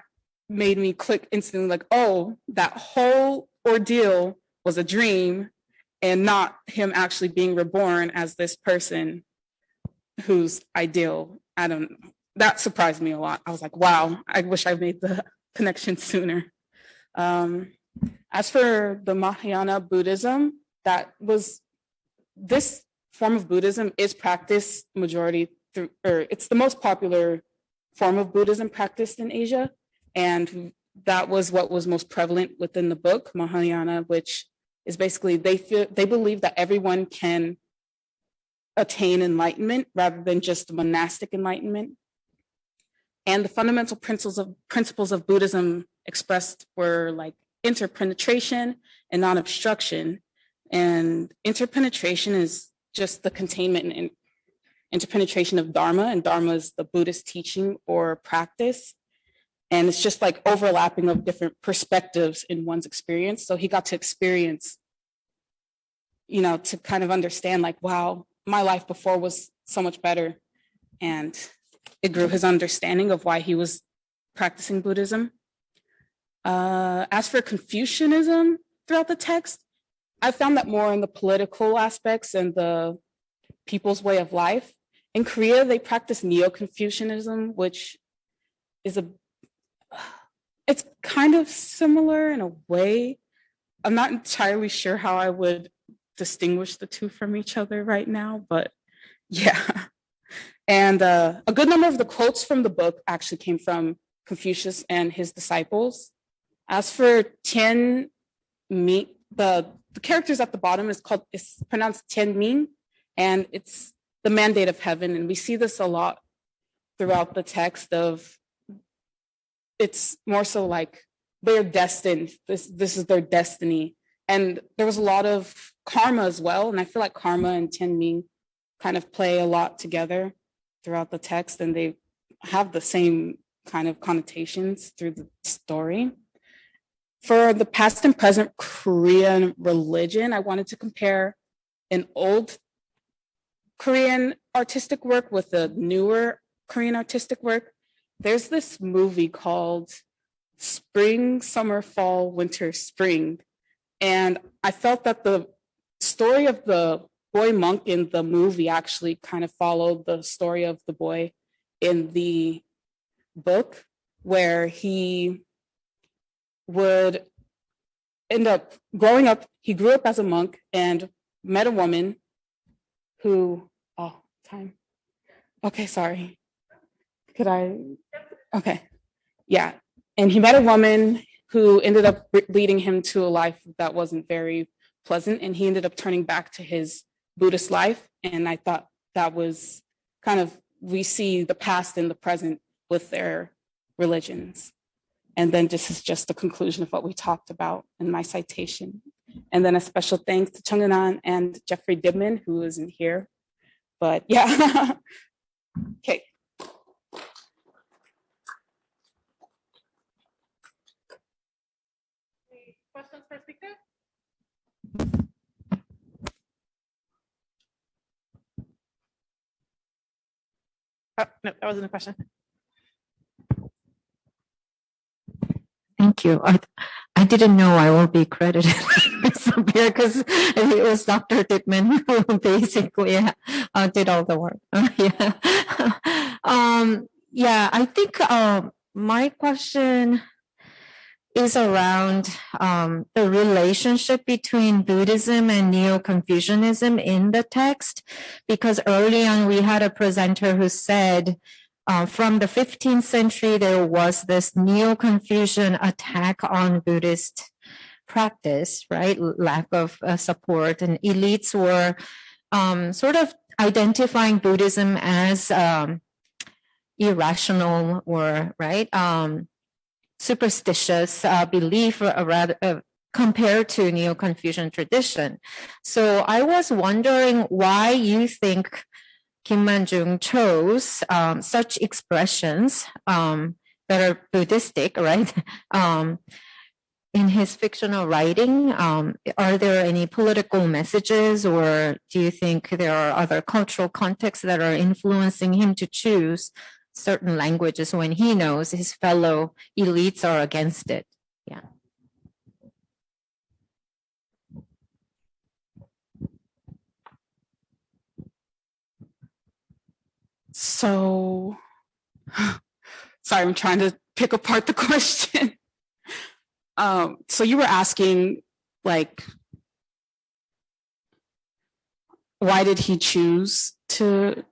made me click instantly, like, oh, that whole ordeal was a dream and not him actually being reborn as this person who's ideal. I don't know. That surprised me a lot. I was like, wow, I wish I made the connection sooner. As for the Mahayana Buddhism, this form of Buddhism is practiced majority through, or it's the most popular form of Buddhism practiced in Asia. And that was what was most prevalent within the book, Mahayana, which is basically they believe that everyone can attain enlightenment rather than just monastic enlightenment. And the fundamental principles of Buddhism expressed were like interpenetration and non-obstruction. And interpenetration is just the containment and interpenetration of Dharma, and Dharma is the Buddhist teaching or practice. And it's just like overlapping of different perspectives in one's experience. So he got to experience, to kind of understand like, wow, my life before was so much better. And it grew his understanding of why he was practicing Buddhism. As for Confucianism throughout the text, I found that more in the political aspects and the people's way of life. In Korea, they practice Neo-Confucianism, which is it's kind of similar in a way. I'm not entirely sure how I would distinguish the two from each other right now, but yeah. And a good number of the quotes from the book actually came from Confucius and his disciples. As for Tian Mi, the characters at the bottom it's pronounced Tian Ming, and it's the mandate of heaven. And we see this a lot throughout the text of, it's more so like they're destined. This is their destiny. And there was a lot of karma as well. And I feel like karma and Tian Ming kind of play a lot together throughout the text, and they have the same kind of connotations through the story. For the past and present Korean religion, I wanted to compare an old Korean artistic work with a newer Korean artistic work. There's this movie called Spring, Summer, Fall, Winter, Spring. And I felt that the story of the boy monk in the movie actually kind of followed the story of the boy in the book, where he would end up growing up. He grew up as a monk and met a woman who, okay, sorry. Okay. Yeah. And he met a woman who ended up leading him to a life that wasn't very pleasant. And he ended up turning back to his Buddhist life. And I thought that was kind of, we see the past and the present with their religions. And then this is just the conclusion of what we talked about in my citation. And then a special thanks to Chung and Jeffrey Dippmann, who isn't here. But yeah. Okay. Any questions for speaker? Oh, no, that wasn't a question. Thank you. I didn't know I will be credited because it was Dr. Dippmann who basically did all the work. I think my question is around the relationship between Buddhism and Neo-Confucianism in the text, because early on we had a presenter who said from the 15th century, there was this Neo-Confucian attack on Buddhist practice, right? Lack of support, and elites were sort of identifying Buddhism as irrational or, right? superstitious belief rather compared to Neo-Confucian tradition. So I was wondering why you think Kim Man-jung chose such expressions that are Buddhistic, right? In his fictional writing, are there any political messages, or do you think there are other cultural contexts that are influencing him to choose certain languages when he knows his fellow elites are against it? Yeah. So, sorry, I'm trying to pick apart the question. So you were asking, like, why did he choose to?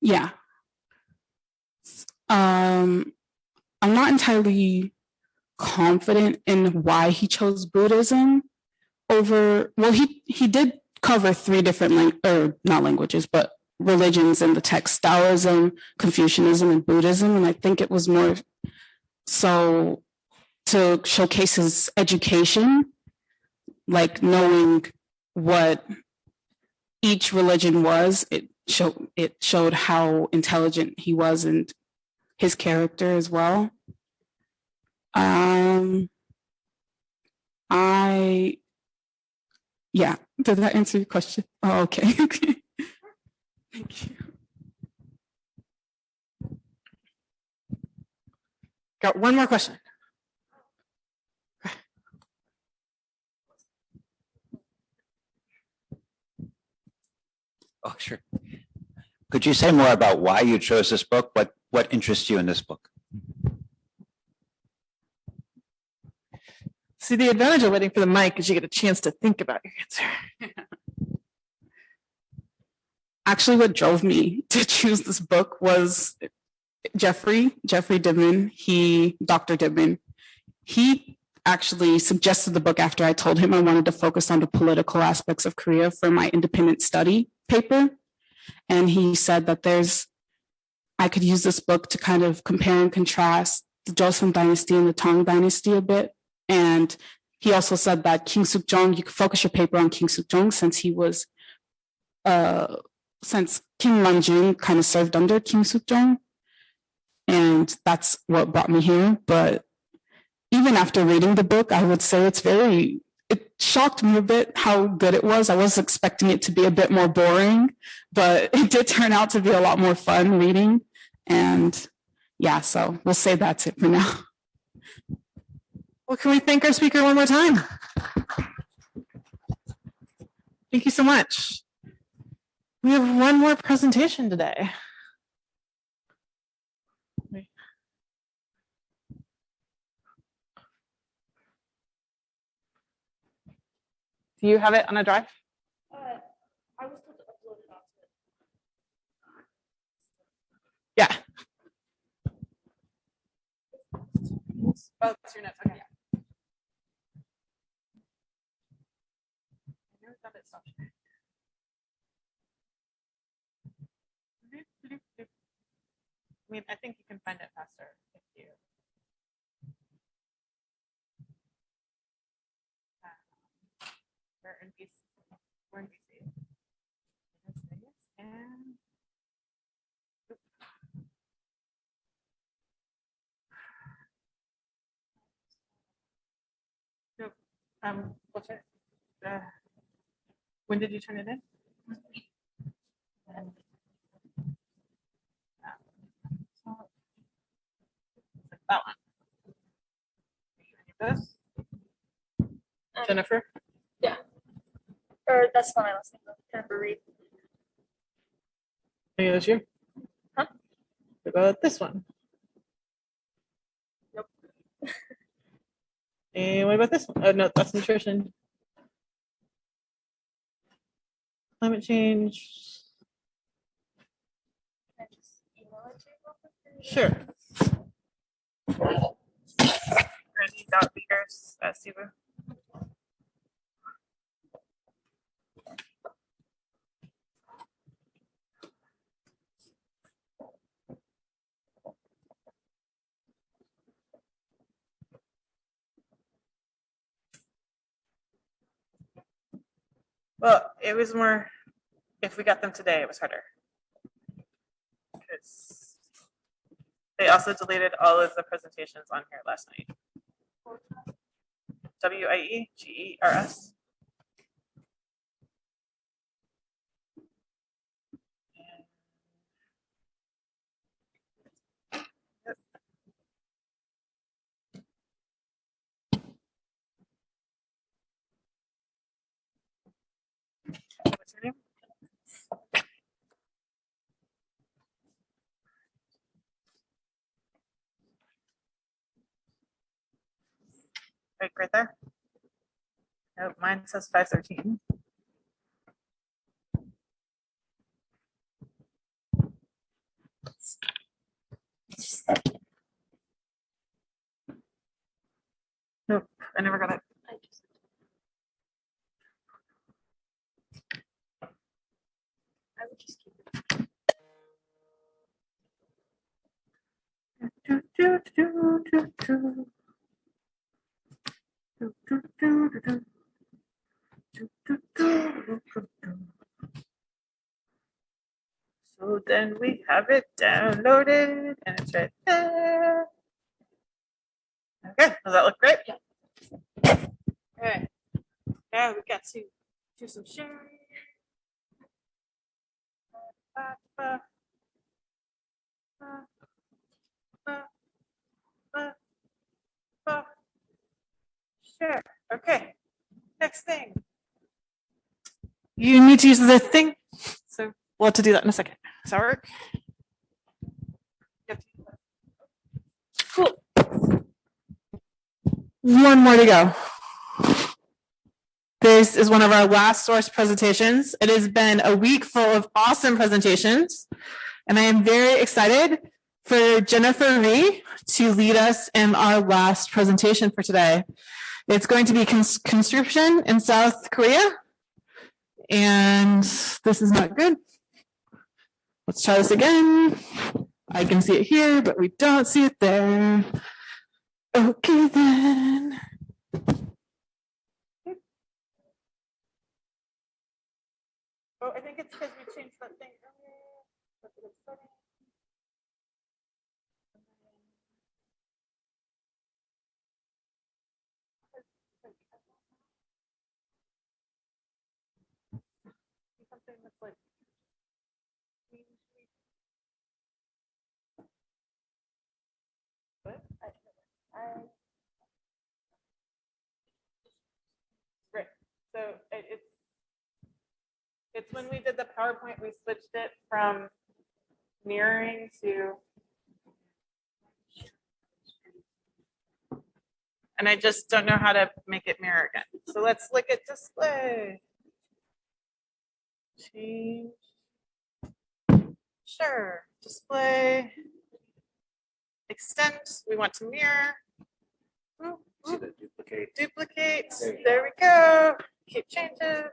Yeah. I'm not entirely confident in why he chose Buddhism over, well, he did cover three different not languages, but religions in the text: Taoism, Confucianism, and Buddhism. And I think it was more so to showcase his education, like knowing what each religion was. It showed how intelligent he was and his character as well. Yeah, did that answer your question? Oh, okay. Thank you. Got one more question. Oh, sure. Could you say more about why you chose this book? What interests you in this book? See, the advantage of waiting for the mic is you get a chance to think about your answer. Actually, what drove me to choose this book was Jeffrey Dippmann, Dr. Dippmann. He actually suggested the book after I told him I wanted to focus on the political aspects of Korea for my independent study paper. And he said that I could use this book to kind of compare and contrast the Joseon dynasty and the Tang dynasty a bit. And he also said that King Sejong, you could focus your paper on King Sejong since he was, since King Man-jung kind of served under King Sejong. And that's what brought me here. But even after reading the book, I would say it shocked me a bit how good it was. I was expecting it to be a bit more boring, but it did turn out to be a lot more fun reading. And yeah, so we'll say that's it for now. Well, can we thank our speaker one more time? Thank you so much. We have one more presentation today. Do you have it on a drive? I was told to upload it onto it. Yeah. Oh, that's your notes. Okay. I mean, I think you can find it faster if you. We're in BC. We're in BC. And what's it? When did you turn it in? That one. This? Jennifer? Yeah. Or that's not my last name, Jennifer Rhee. Any of those you? Huh? What about this one? Nope. And what about this one? Oh, no, that's nutrition. Climate change. Can I just email it to you? Sure. Randy.leaders@CWU. Well, it was more, if we got them today, it was harder. Because they also deleted all of the presentations on here last night. WIEGERS. What's her name? Right there. Nope, mine says 513. Nope, I never got it. I would just keep it. So then we have it downloaded and it's right there. Okay, does that look great? Yeah. Okay. Now we got to do some sharing. Sure. Okay. Next thing. You need to use the thing. So we'll have to do that in a second. Does that work? Cool. One more to go. This is one of our last source presentations. It has been a week full of awesome presentations, and I am very excited for Jennifer Rhee to lead us in our last presentation for today. It's going to be conscription in South Korea, and this is not good. Let's try this again. I can see it here, but we don't see it there. Okay, then. Oh, I think it's because we changed that thing earlier. Something that's like right. So it's when we did the PowerPoint, we switched it from mirroring to, and I just don't know how to make it mirror again. So let's look at display. Change. Sure. Display. Extend. We want to mirror. Ooh, ooh. Duplicate. There we go. Keep changes.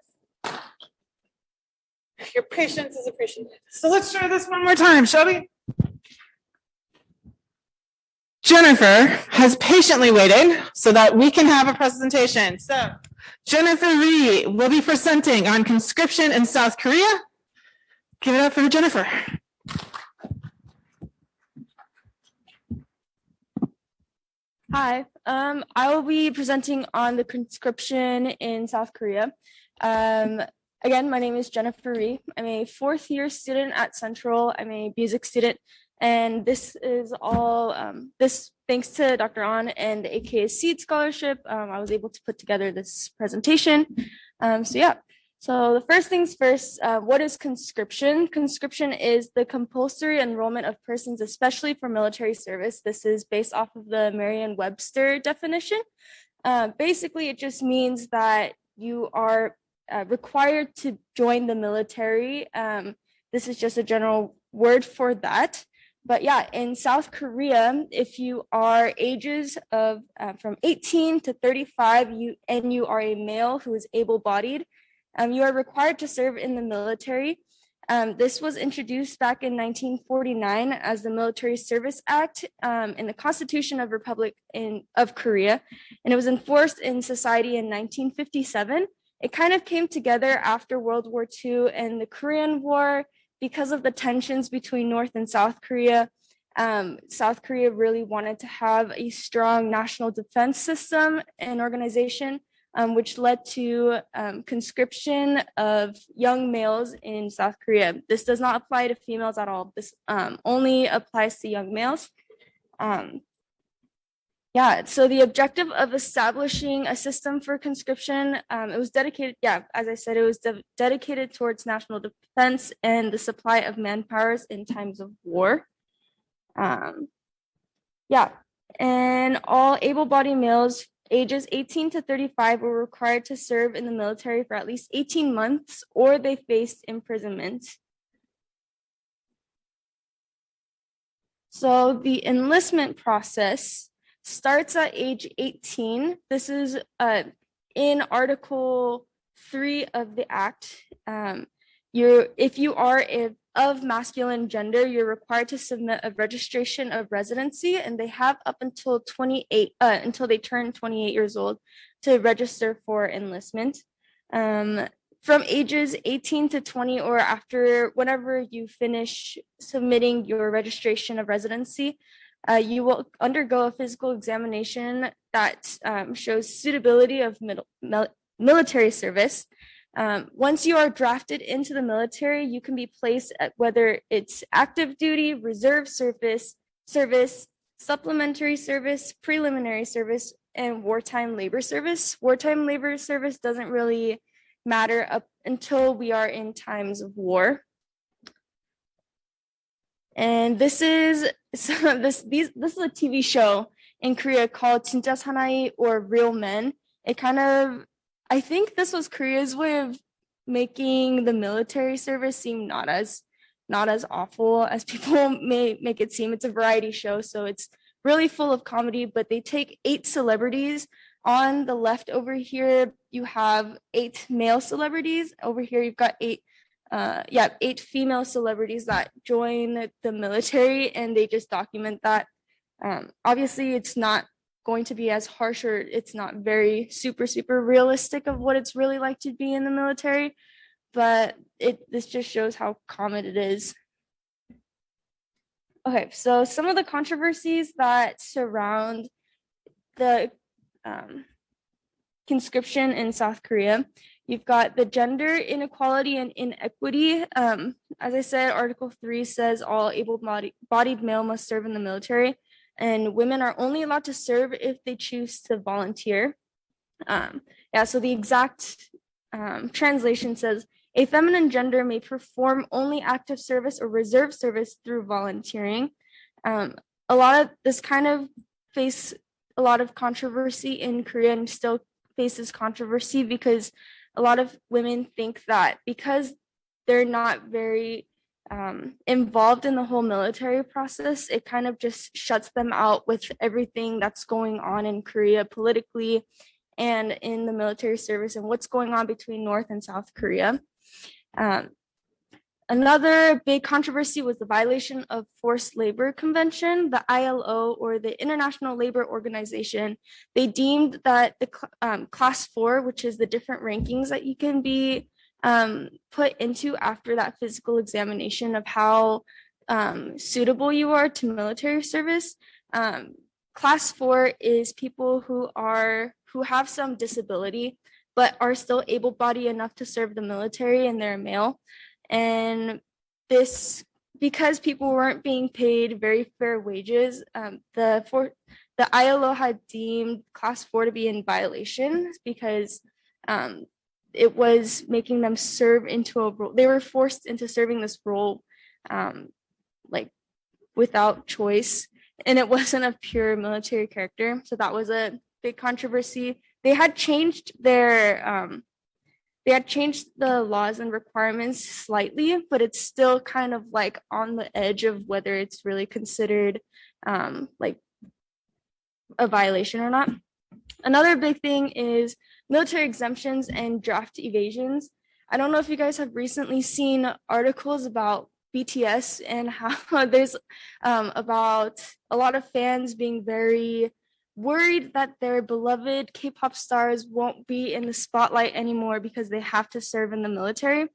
Your patience is appreciated. So let's try this one more time, shall we? Jennifer has patiently waited so that we can have a presentation. So Jennifer Rhee will be presenting on conscription in South Korea. Give it up for Jennifer. Hi, I will be presenting on the conscription in South Korea. Again, my name is Jennifer Rhee. I'm a fourth year student at Central. I'm a music student, and this is all this thanks to Dr. An and the AKA Seed Scholarship. I was able to put together this presentation. So the first things first, what is conscription? Conscription is the compulsory enrollment of persons, especially for military service. This is based off of the Merriam-Webster definition. Basically, it just means that you are required to join the military. This is just a general word for that. But yeah, in South Korea, if you are ages of from 18 to 35, and you are a male who is able-bodied, you are required to serve in the military. This was introduced back in 1949 as the Military Service Act in the Constitution of Republic of Korea, and it was enforced in society in 1957. It kind of came together after World War II and the Korean War because of the tensions between North and South Korea. South Korea really wanted to have a strong national defense system and organization, which led to conscription of young males in South Korea. This does not apply to females at all. This only applies to young males. So the objective of establishing a system for conscription, it was dedicated, as I said, it was dedicated towards national defense and the supply of manpowers in times of war. And all able-bodied males ages 18 to 35 were required to serve in the military for at least 18 months or they faced imprisonment. So the enlistment process starts at age 18. This is in Article 3 of the Act. If you are of masculine gender, you're required to submit a registration of residency, and they have up until until they turn 28 years old to register for enlistment. From ages 18 to 20 or after, whenever you finish submitting your registration of residency, you will undergo a physical examination that shows suitability of military service. Once you are drafted into the military, you can be placed at whether it's active duty, reserve service, supplementary service, preliminary service, and wartime labor service. Wartime labor service doesn't really matter up until we are in times of war. And this is a TV show in Korea called 진짜 사나이 or Real Men. It kind of, I think this was Korea's way of making the military service seem not as awful as people may make it seem. It's a variety show, so it's really full of comedy, but they take 8 celebrities. On the left over here, you have 8 male celebrities. Over here, you've got 8 female celebrities that join the military, and they just document that. Obviously, it's not going to be as harsh, or it's not very super realistic of what it's really like to be in the military, but this just shows how common it is. Okay, so some of the controversies that surround the conscription in South Korea. You've got the gender inequality and inequity. As I said, Article 3 says all able-bodied male must serve in the military, and women are only allowed to serve if they choose to volunteer. So the exact translation says, a feminine gender may perform only active service or reserve service through volunteering. A lot of this kind of face a lot of controversy in Korea and still faces controversy because a lot of women think that because they're not very involved in the whole military process, it kind of just shuts them out with everything that's going on in Korea politically and in the military service and what's going on between North and South Korea. Another big controversy was the violation of Forced Labor Convention, the ILO, or the International Labor Organization. They deemed that the class 4, which is the different rankings that you can be put into after that physical examination of how suitable you are to military service. Class 4 is people who have some disability, but are still able-bodied enough to serve the military and they're male. And this, because people weren't being paid very fair wages, the ILO had deemed class 4 to be in violation because it was making them serve into a role. They were forced into serving this role like without choice, and it wasn't a pure military character. So that was a big controversy. They had changed the laws and requirements slightly, but it's still kind of like on the edge of whether it's really considered like a violation or not. Another big thing is military exemptions and draft evasions. I don't know if you guys have recently seen articles about BTS and how there's about a lot of fans being very worried that their beloved K-pop stars won't be in the spotlight anymore because they have to serve in the military.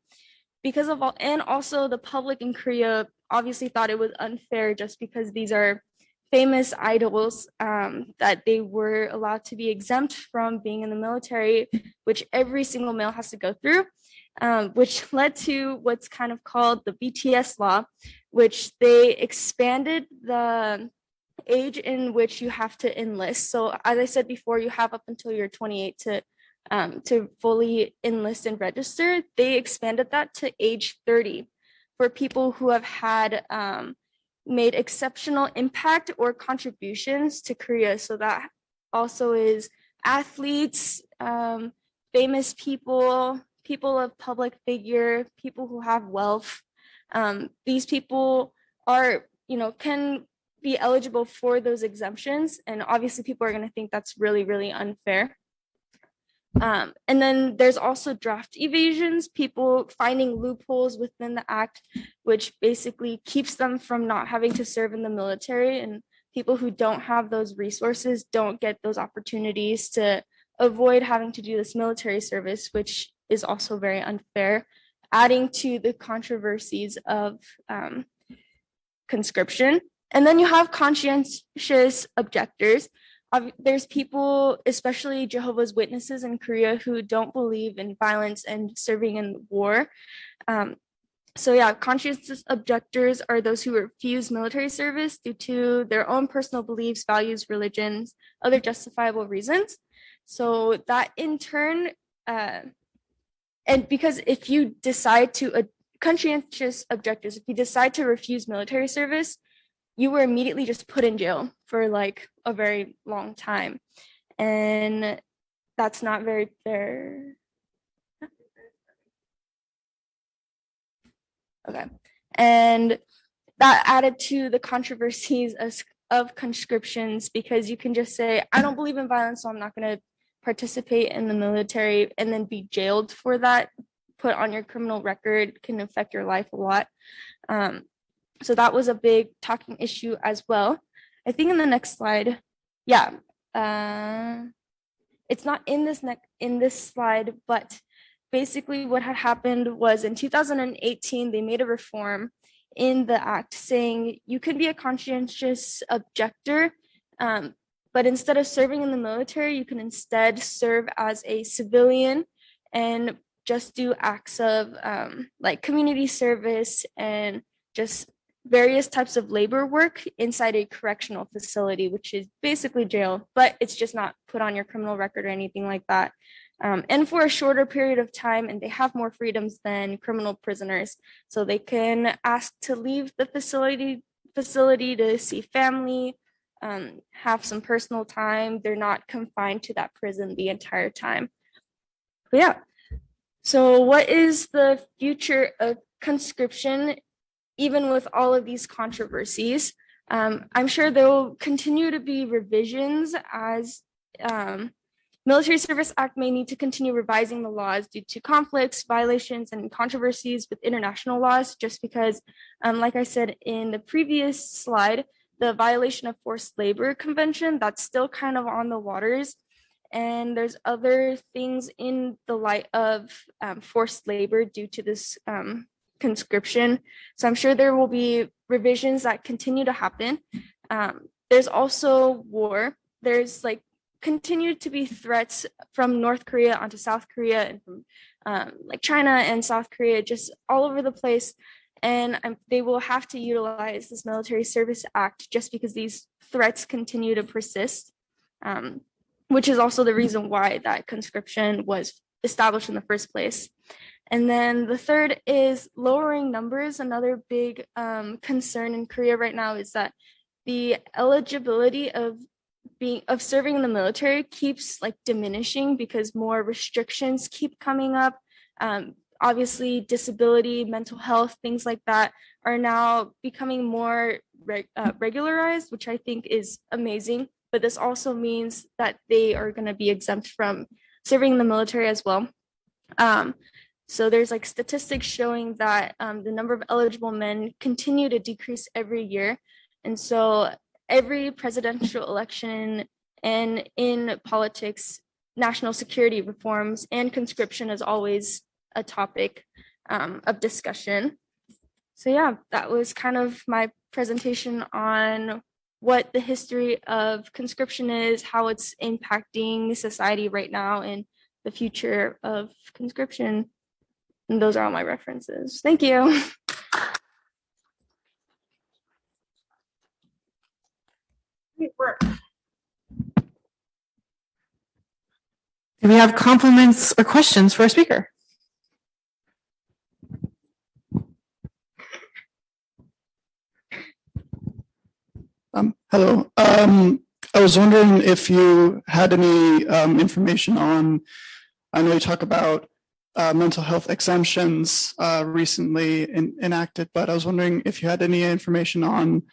Because of all, and also the public in Korea obviously thought it was unfair just because these are famous idols, that they were allowed to be exempt from being in the military, which every single male has to go through, which led to what's kind of called the BTS law, which they expanded the age in which you have to enlist. So as I said before, you have up until you're 28 to fully enlist and register. They expanded that to age 30 for people who have had made exceptional impact or contributions to Korea. So that also is athletes, famous people, people of public figure, people who have wealth. These people are, can be eligible for those exemptions. And obviously people are going to think that's really, really unfair. And then there's also draft evasions, people finding loopholes within the act, which basically keeps them from not having to serve in the military. And people who don't have those resources don't get those opportunities to avoid having to do this military service, which is also very unfair, adding to the controversies of conscription. And then you have conscientious objectors. There's people, especially Jehovah's Witnesses in Korea, who don't believe in violence and serving in war. So yeah, conscientious objectors are those who refuse military service due to their own personal beliefs, values, religions, other justifiable reasons. So that in turn, and because if you decide to, conscientious objectors, if you decide to refuse military service, you were immediately just put in jail for like a very long time. And that's not very fair. Okay. And that added to the controversies of conscriptions, because you can just say, I don't believe in violence, so I'm not going to participate in the military, and then be jailed for that, put on your criminal record, can affect your life a lot. So that was a big talking issue as well. I think in the next slide, yeah, it's not in this slide, but basically what had happened was in 2018, they made a reform in the act saying you can be a conscientious objector, but instead of serving in the military, you can instead serve as a civilian and just do acts of like community service and just various types of labor work inside a correctional facility, which is basically jail, but it's just not put on your criminal record or anything like that. And for a shorter period of time, and they have more freedoms than criminal prisoners. So they can ask to leave the facility to see family, have some personal time. They're not confined to that prison the entire time. But yeah. So what is the future of conscription, even with all of these controversies? I'm sure there will continue to be revisions as Military Service Act may need to continue revising the laws due to conflicts, violations, and controversies with international laws, just because, like I said in the previous slide, the violation of forced labor convention, that's still kind of on the waters. And there's other things in the light of forced labor due to this conscription. So I'm sure there will be revisions that continue to happen. There's also war. There's like continue to be threats from North Korea onto South Korea, and from like China and South Korea, just all over the place. And they will have to utilize this Military Service Act just because these threats continue to persist, which is also the reason why that conscription was established in the first place. And then the third is lowering numbers. Another big concern in Korea right now is that the eligibility of serving in the military keeps like diminishing because more restrictions keep coming up. Obviously, disability, mental health, things like that are now becoming more regularized, which I think is amazing. But this also means that they are going to be exempt from serving in the military as well. So there's like statistics showing that the number of eligible men continue to decrease every year. And so every presidential election And in politics, national security reforms and conscription is always a topic of discussion. So yeah, that was kind of my presentation on what the history of conscription is, how it's impacting society right now, and the future of conscription. And those are all my references. Thank you. Great work. Do we have compliments or questions for our speaker? Hello. I was wondering if you had any information on, I know you talk about mental health exemptions recently enacted, but I was wondering if you had any information on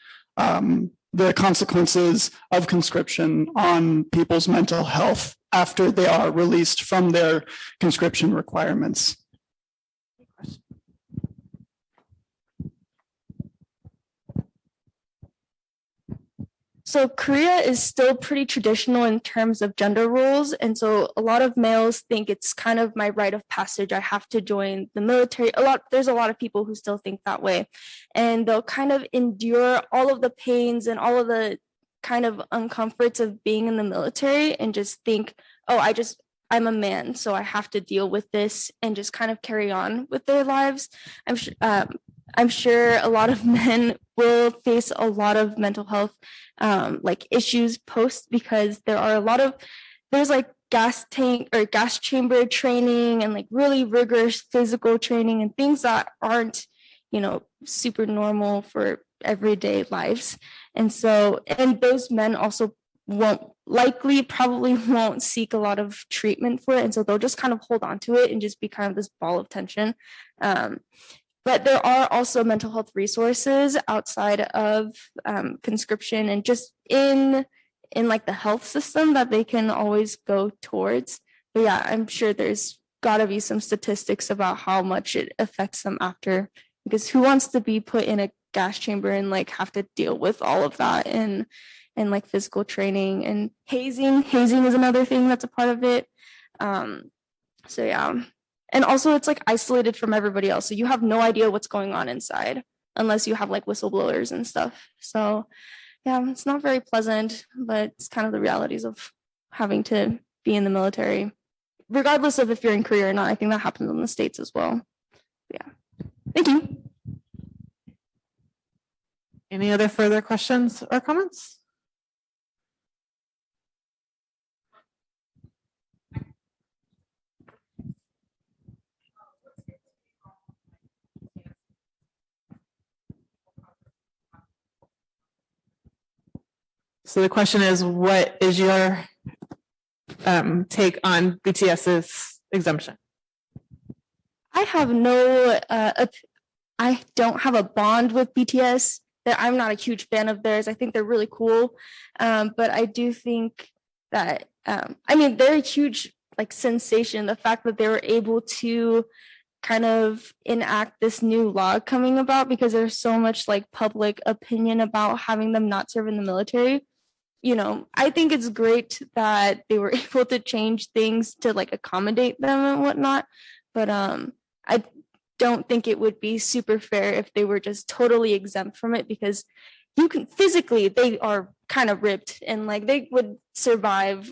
the consequences of conscription on people's mental health after they are released from their conscription requirements. So Korea is still pretty traditional in terms of gender roles. And so a lot of males think it's kind of my rite of passage. I have to join the military. There's a lot of people who still think that way. And they'll kind of endure all of the pains and all of the kind of uncomforts of being in the military and just think, oh, I'm a man, so I have to deal with this and just kind of carry on with their lives. I'm sure a lot of men will face a lot of mental health like issues post, because there's like gas chamber training and like really rigorous physical training and things that aren't, super normal for everyday lives. And those men also probably won't seek a lot of treatment for it. And so they'll just kind of hold on to it and just be kind of this ball of tension. But there are also mental health resources outside of conscription and just in like the health system that they can always go towards. But yeah, I'm sure there's got to be some statistics about how much it affects them after, because who wants to be put in a gas chamber and like have to deal with all of that and like physical training and hazing. Hazing is another thing that's a part of it. So yeah. And also it's like isolated from everybody else. So you have no idea what's going on inside unless you have like whistleblowers and stuff. So yeah, it's not very pleasant, but it's kind of the realities of having to be in the military, regardless of if you're in Korea or not. I think that happens in the States as well. Yeah. Thank you. Any other further questions or comments? So the question is, what is your take on BTS's exemption? I don't have a bond with BTS. That I'm not a huge fan of theirs. I think they're really cool. But I do think that, they're a huge like sensation. The fact that they were able to kind of enact this new law coming about, because there's so much like public opinion about having them not serve in the military. I think it's great that they were able to change things to like accommodate them and whatnot. But I don't think it would be super fair if they were just totally exempt from it, because physically they are kind of ripped and like they would survive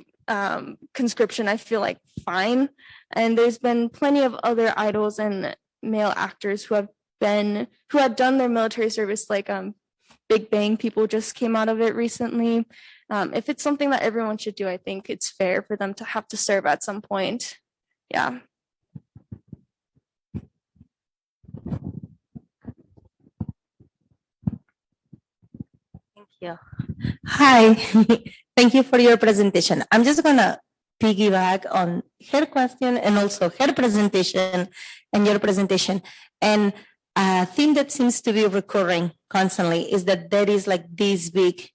conscription, I feel like, fine. And there's been plenty of other idols and male actors who had done their military service, like Big Bang people just came out of it recently. If it's something that everyone should do, I think it's fair for them to have to serve at some point. Yeah. Thank you. Hi, thank you for your presentation. I'm just gonna piggyback on her question and also her presentation and your presentation. And a theme that seems to be recurring constantly is that there is like this big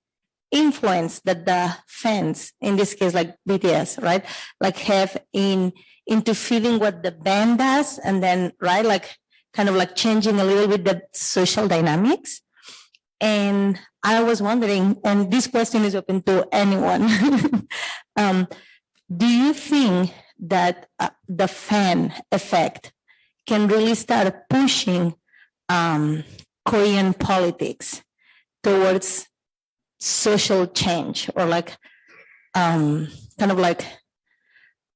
influence that the fans, in this case like BTS, right, like have into feeling what the band does, and then right, like kind of like changing a little bit the social dynamics. And I was wondering, and this question is open to anyone. Do you think that the fan effect can really start pushing Korean politics towards social change, or like kind of like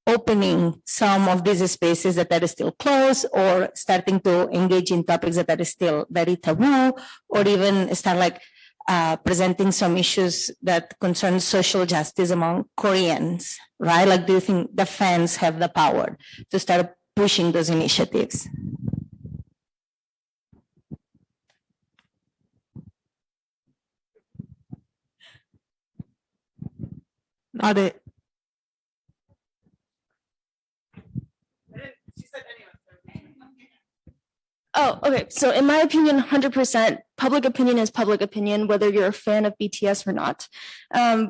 opening some of these spaces that are still closed, or starting to engage in topics that are still very taboo, or even start like presenting some issues that concern social justice among Koreans, right? Like, do you think the fans have the power to start pushing those initiatives? Not it. Oh, okay. So in my opinion, 100% public opinion is public opinion, whether you're a fan of BTS or not.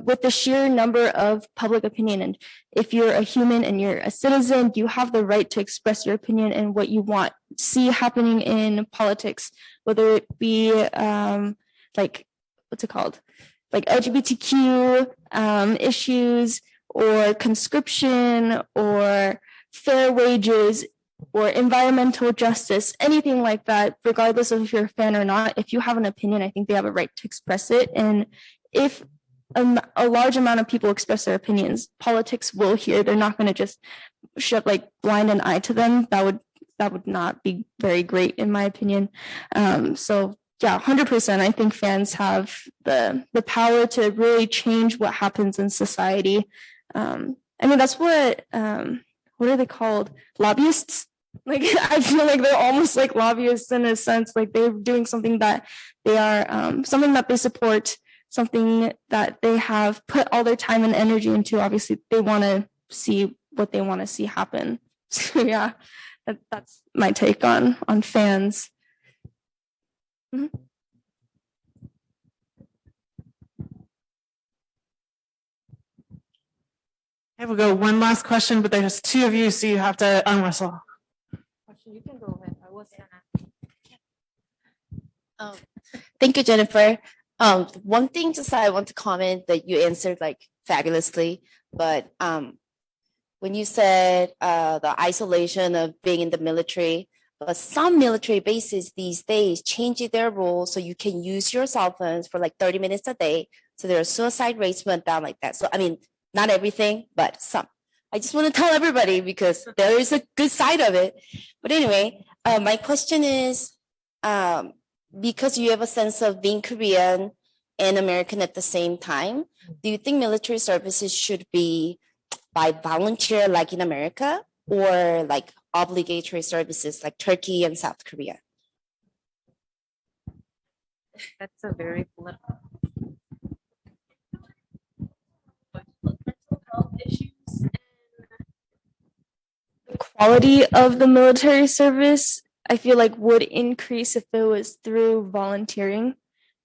With the sheer number of public opinion, and if you're a human and you're a citizen, you have the right to express your opinion and what you want see happening in politics, whether it be like, what's it called? Like LGBTQ issues, or conscription, or fair wages, or environmental justice, anything like that, regardless of if you're a fan or not. If you have an opinion, I think they have a right to express it. And if a large amount of people express their opinions, politics will hear. They're not going to just shove like blind an eye to them. That would not be very great, in my opinion. So yeah, 100%. I think fans have the power to really change what happens in society. I mean, that's what are they called? Lobbyists? Like, I feel like they're almost like lobbyists in a sense, like they're doing something that they are, something that they support, something that they have put all their time and energy into. Obviously, they want to see what they want to see happen. So yeah, that's my take on fans. Mm-hmm. Okay, we'll go one last question, but there's two of you, so you have to unwhistle. You can go ahead. I was thank you, Jennifer. One thing just I want to comment that you answered like fabulously, but when you said the isolation of being in the military, but some military bases these days changing their rules so you can use your cell phones for like 30 minutes a day. So their suicide rates went down like that. So I mean, not everything, but some. I just want to tell everybody because there is a good side of it. But anyway, my question is, because you have a sense of being Korean and American at the same time, do you think military services should be by volunteer like in America, or like obligatory services like Turkey and South Korea? That's a very political. Mental health issues and the quality of the military service, I feel like would increase if it was through volunteering.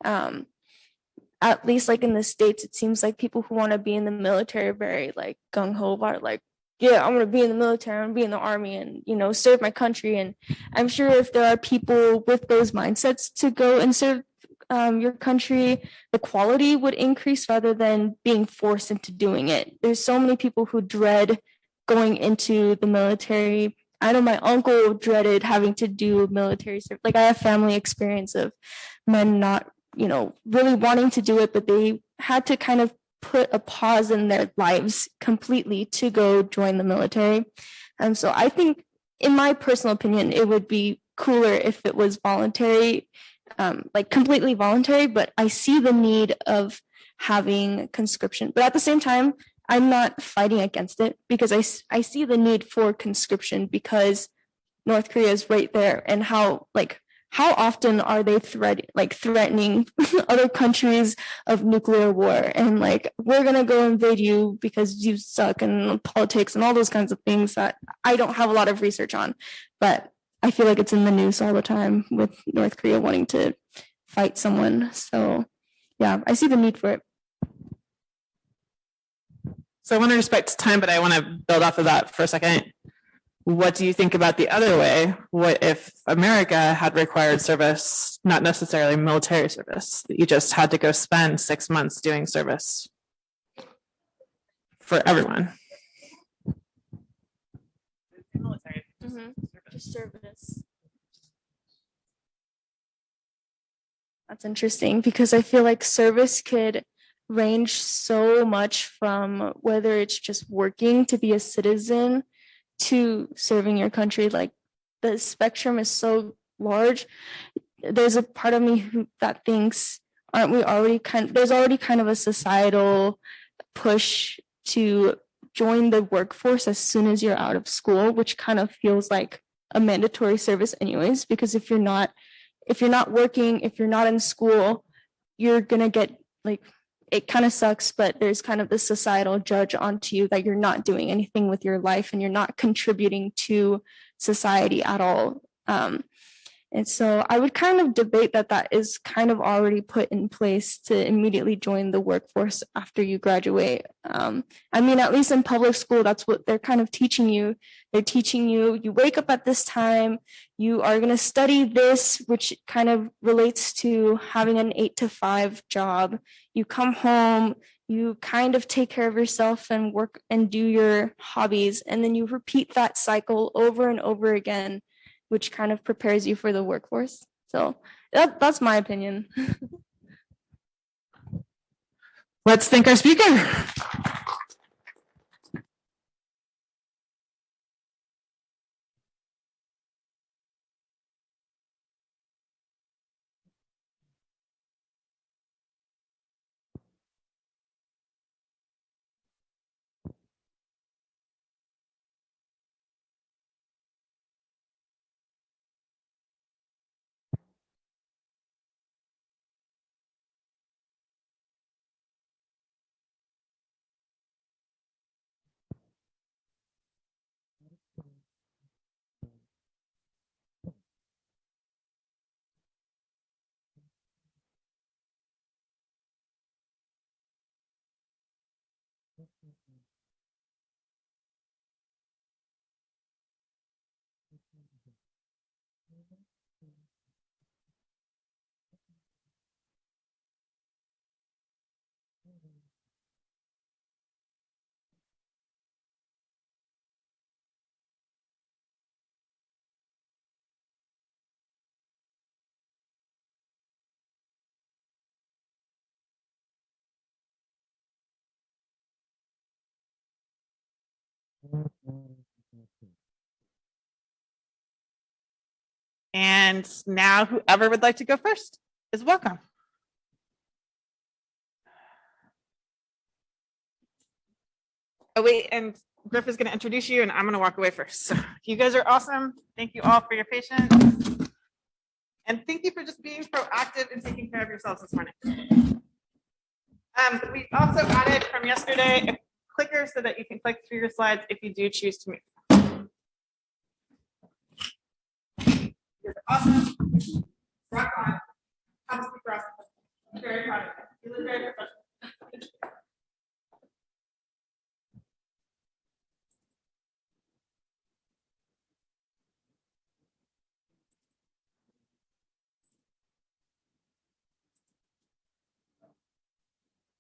At least like in the States, it seems like people who want to be in the military are very like gung-ho about it, like, yeah, I'm going to be in the military, I'm going to be in the army and, you know, serve my country. And I'm sure if there are people with those mindsets to go and serve your country, the quality would increase rather than being forced into doing it. There's so many people who dread going into the military. I know my uncle dreaded having to do military service. Like I have family experience of men not, you know, really wanting to do it, but they had to kind of put a pause in their lives completely to go join the military. And so I think, in my personal opinion, it would be cooler if it was voluntary, like completely voluntary, but I see the need of having conscription. But at the same time, I'm not fighting against it because I see the need for conscription because North Korea is right there, and how often are they threatening other countries of nuclear war, and like, we're gonna go invade you because you suck, and politics and all those kinds of things that I don't have a lot of research on, but I feel like it's in the news all the time with North Korea wanting to fight someone. So yeah, I see the need for it. So I want to respect time, but I want to build off of that for a second. What do you think about the other way? What if America had required service, not necessarily military service, that you just had to go spend 6 months doing service for everyone? Military Just service. That's interesting because I feel like service could range so much from whether it's just working to be a citizen to serving your country. Like the spectrum is so large. There's a part of me that thinks, aren't we already there's already kind of a societal push to join the workforce as soon as you're out of school, which kind of feels like a mandatory service anyways, because if you're not working, if you're not in school, you're gonna get like, it kind of sucks, but there's kind of this societal judge onto you that you're not doing anything with your life and you're not contributing to society at all. And so I would kind of debate that is kind of already put in place to immediately join the workforce after you graduate. I mean, at least in public school, that's what they're kind of teaching you. They're teaching you, you wake up at this time, you are going to study this, which kind of relates to having an 8 to 5 job. You come home, you kind of take care of yourself and work and do your hobbies. And then you repeat that cycle over and over again, which kind of prepares you for the workforce. So that's my opinion. Let's thank our speaker. And now whoever would like to go first is welcome. Oh wait, and Griff is going to introduce you and I'm going to walk away first. So you guys are awesome. Thank you all for your patience. And thank you for just being proactive and taking care of yourselves this morning. We also added from yesterday a clicker so that you can click through your slides if you do choose to move. You're awesome. Rock on. Have a super awesome. I'm very proud of you. You look very professional.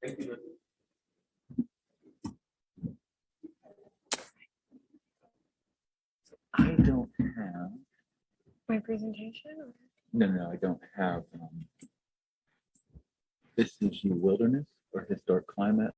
Thank you. I don't have. My presentation? No, I don't have. This is your wilderness or historic climate.